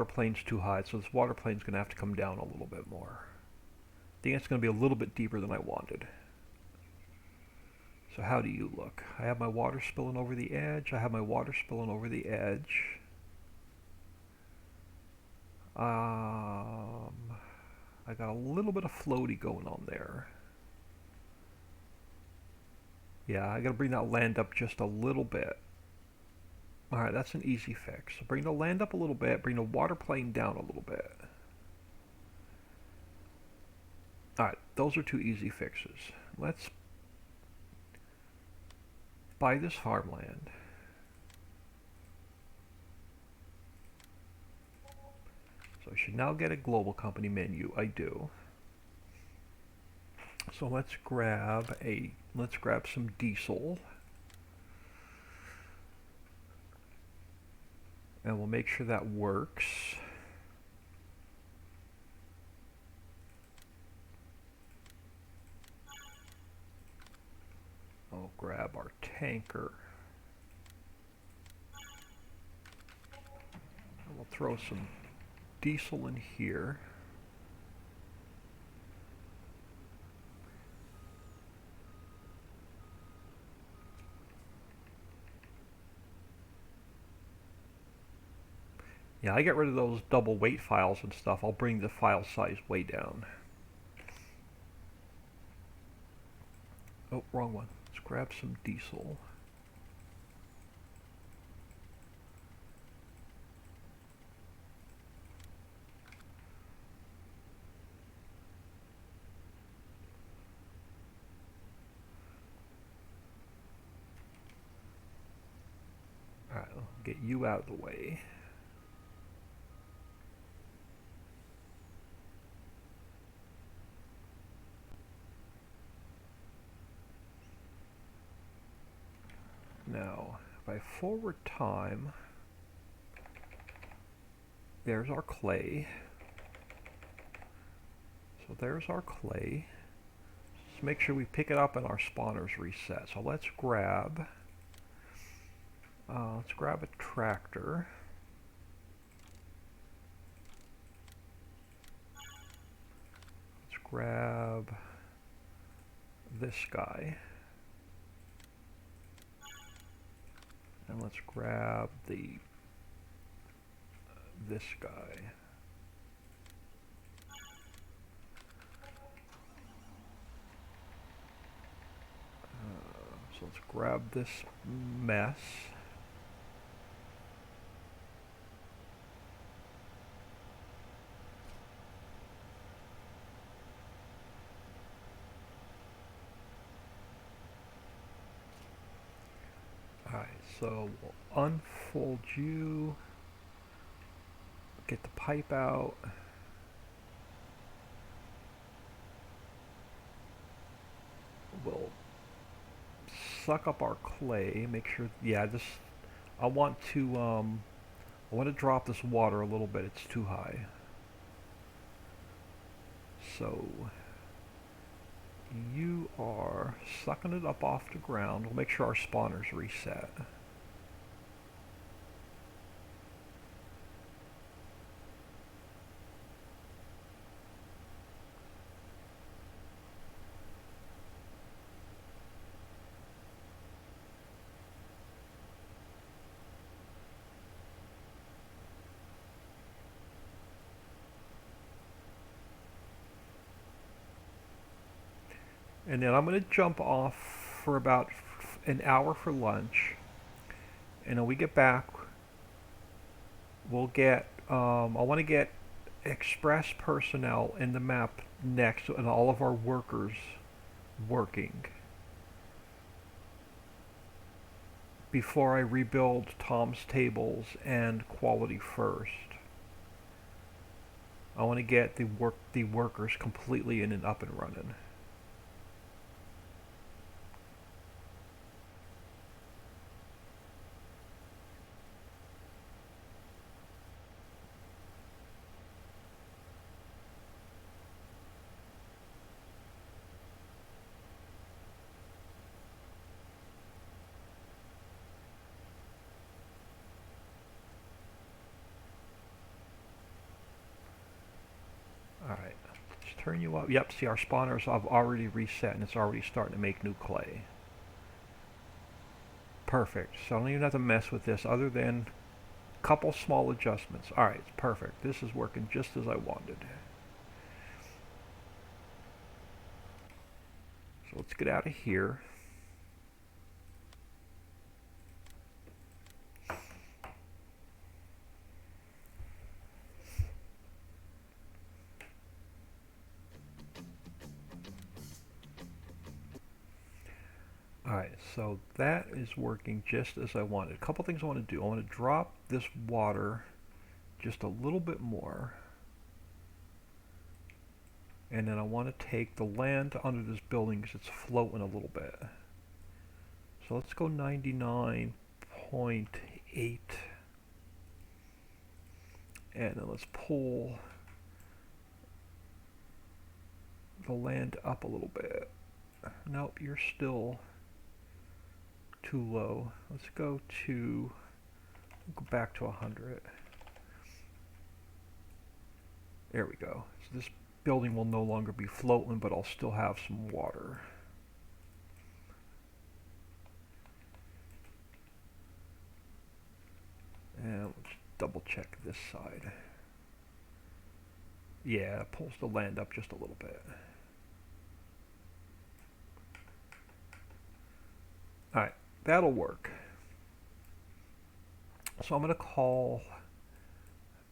plane's too high, so this water plane's going to have to come down a little bit more. I think it's going to be a little bit deeper than I wanted. So how do you look? I have my water spilling over the edge. I have my water spilling over the edge. I got a little bit of floaty going on there. Yeah, I got to bring that land up just a little bit. Alright, that's an easy fix. So bring the land up a little bit, bring the water plane down a little bit. Alright, those are two easy fixes. Let's buy this farmland. So I should now get a global company menu. I do. So let's grab some diesel. And we'll make sure that works. I'll grab our tanker. And we'll throw some diesel in here. Yeah, I get rid of those double weight files and stuff. I'll bring the file size way down. Oh, wrong one. Let's grab some diesel. Alright, I'll get you out of the way. Now, if I forward time, there's our clay. So there's our clay. Let's make sure we pick it up and our spawners reset. So let's grab a tractor. Let's grab this guy. And let's grab this guy. So let's grab this mess. Alright, so we'll unfold you, get the pipe out. We'll suck up our clay. Make sure, yeah, this, I want to, I want to drop this water a little bit. It's too high. So, you are sucking it up off the ground. We'll make sure our spawner's reset. And then I'm going to jump off for about an hour for lunch. And when we get back, we'll get, I want to get express personnel in the map next and all of our workers working before I rebuild Tom's tables and quality first. I want to get the workers completely in and up and running. Alright, let's turn you up. Yep, see our spawners have already reset and it's already starting to make new clay. Perfect, so I don't even have to mess with this other than a couple small adjustments. Alright, it's perfect. This is working just as I wanted. So let's get out of here. Alright, so that is working just as I wanted. A couple things I want to do. I want to drop this water just a little bit more. And then I want to take the land under this building because it's floating a little bit. So let's go 99.8. And then let's pull the land up a little bit. Nope, you're still too low. Let's go back to 100. There we go. So this building will no longer be floating, but I'll still have some water. And let's double check this side. Yeah, it pulls the land up just a little bit. Alright, that'll work. So I'm going to call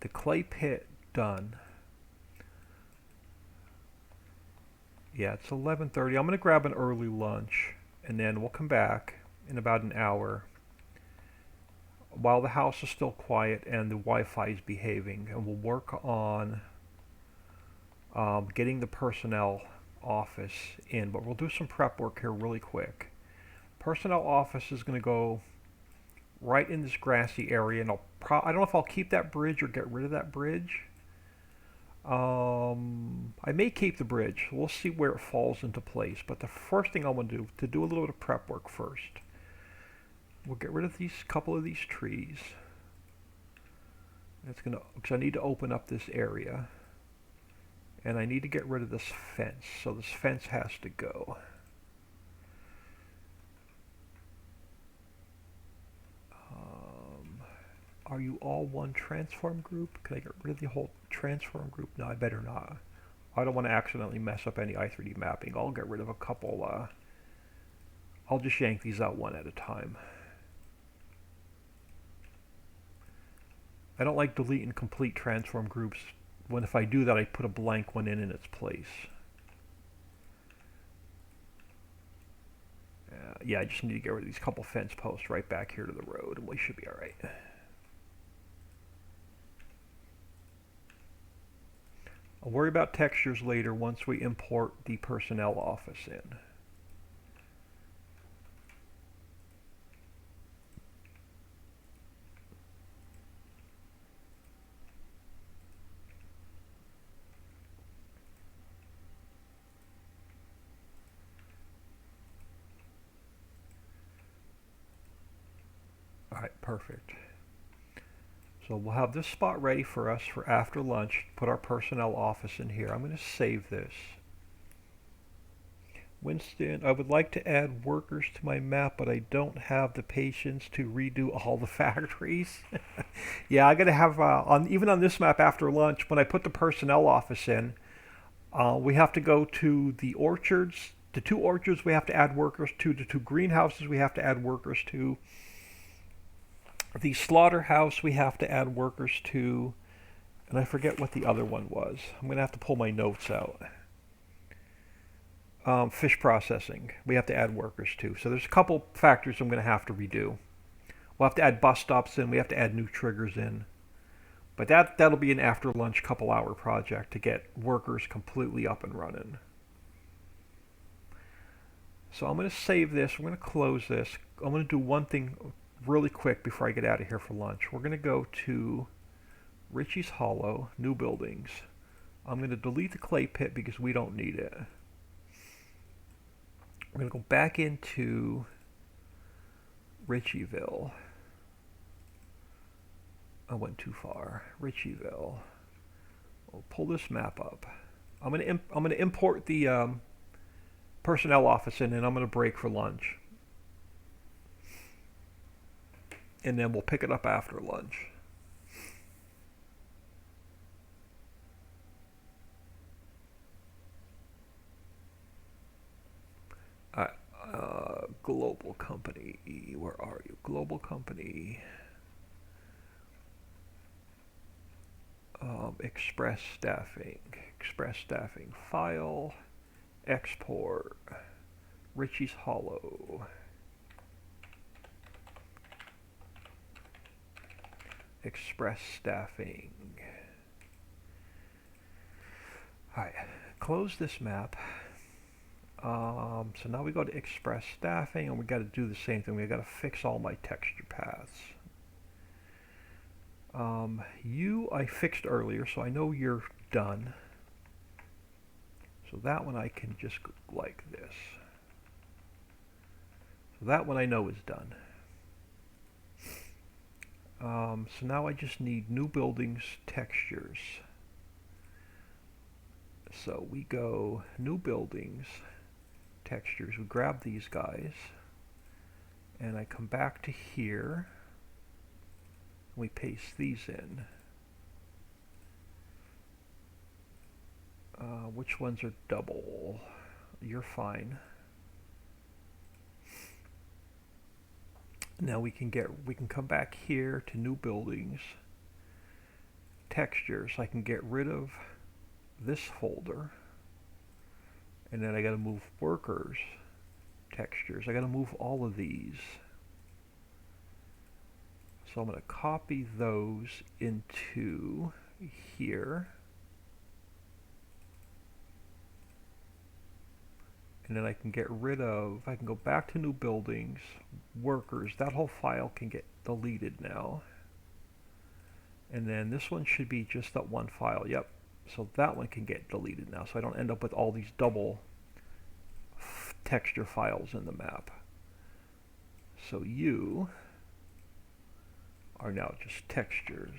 the clay pit done. Yeah, it's 11:30. I'm going to grab an early lunch, and then we'll come back in about an hour while the house is still quiet and the Wi-Fi is behaving, and we'll work on getting the personnel office in. But we'll do some prep work here really quick. Personnel office is going to go right in this grassy area, and I don't know if I'll keep that bridge or get rid of that bridge. I may keep the bridge. We'll see where it falls into place. But the first thing I want to do a little bit of prep work first. We'll get rid of these couple of these trees. It's gonna, because I need to open up this area, and I need to get rid of this fence. So this fence has to go. Are you all one transform group? Can I get rid of the whole transform group? No, I better not. I don't want to accidentally mess up any i3D mapping. I'll get rid of a couple. I'll just yank these out one at a time. I don't like deleting complete transform groups when if I do that I put a blank one in its place. Yeah, I just need to get rid of these couple fence posts right back here to the road and we should be alright. I'll worry about textures later once we import the personnel office in. Alright, perfect. So we'll have this spot ready for us for after lunch. Put our personnel office in here. I'm going to save this. Winston, I would like to add workers to my map, but I don't have the patience to redo all the factories. Yeah, I got to have even on this map after lunch when I put the personnel office in. We have to go to the orchards. The two orchards we have to add workers to. The two greenhouses we have to add workers to. The slaughterhouse we have to add workers to. And I forget what the other one was. I'm going to have to pull my notes out. Fish processing we have to add workers to. So there's a couple factories I'm going to have to redo. We'll have to add bus stops in. We have to add new triggers in. But that'll be an after lunch couple hour project to get workers completely up and running. So I'm going to save this. We're going to close this. I'm going to do one thing really quick before I get out of here for lunch. We're going to go to Ritchie's Hollow, new buildings. I'm going to delete the clay pit because we don't need it. We're going to go back into Ritchieville. I went too far. Ritchieville. We'll pull this map up. I'm going to import the personnel office in, and I'm going to break for lunch. And then we'll pick it up after lunch. Global company. Where are you? Global company. Express staffing. Express staffing. File. Export. Ritchie's Hollow. Express staffing. Alright, close this map. So now we go to Express staffing, and we got to do the same thing. We got to fix all my texture paths. You I fixed earlier, so I know you're done. So that one I can just go like this. So that one I know is done. So now I just need new buildings textures. So we go new buildings textures. We grab these guys, and I come back to here. We paste these in. Which ones are double? You're fine. Now we can come back here to new buildings, textures. I can get rid of this folder, and then I got to move workers, textures. I got to move all of these. So I'm going to copy those into here. And then I can get rid of, I can go back to new buildings, workers. That whole file can get deleted now. And then this one should be just that one file. Yep. So that one can get deleted now, so I don't end up with all these double texture files in the map. So you are now just textures.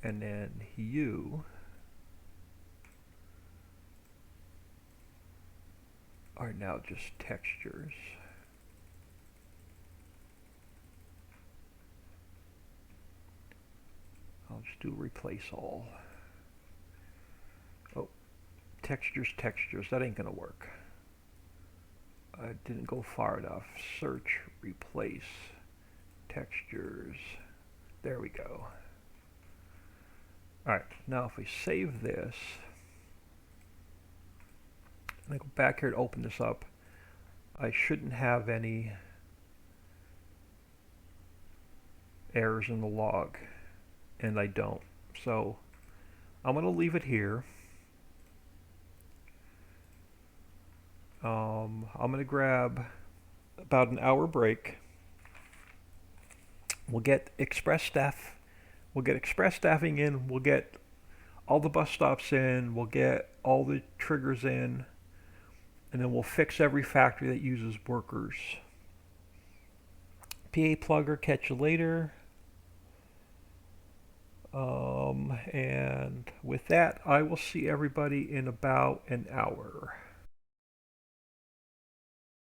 And then you are now just textures. I'll just do replace all. Oh, textures, textures. That ain't gonna work. I didn't go far enough. Search, replace, textures. There we go. Alright, now if we save this, and I go back here to open this up, I shouldn't have any errors in the log, and I don't. So I'm going to leave it here. I'm going to grab about an hour break. We'll get express staffing in. We'll get all the bus stops in. We'll get all the triggers in. and then we'll fix every factory that uses workers. PA Plugger, catch you later. And with that, I will see everybody in about an hour.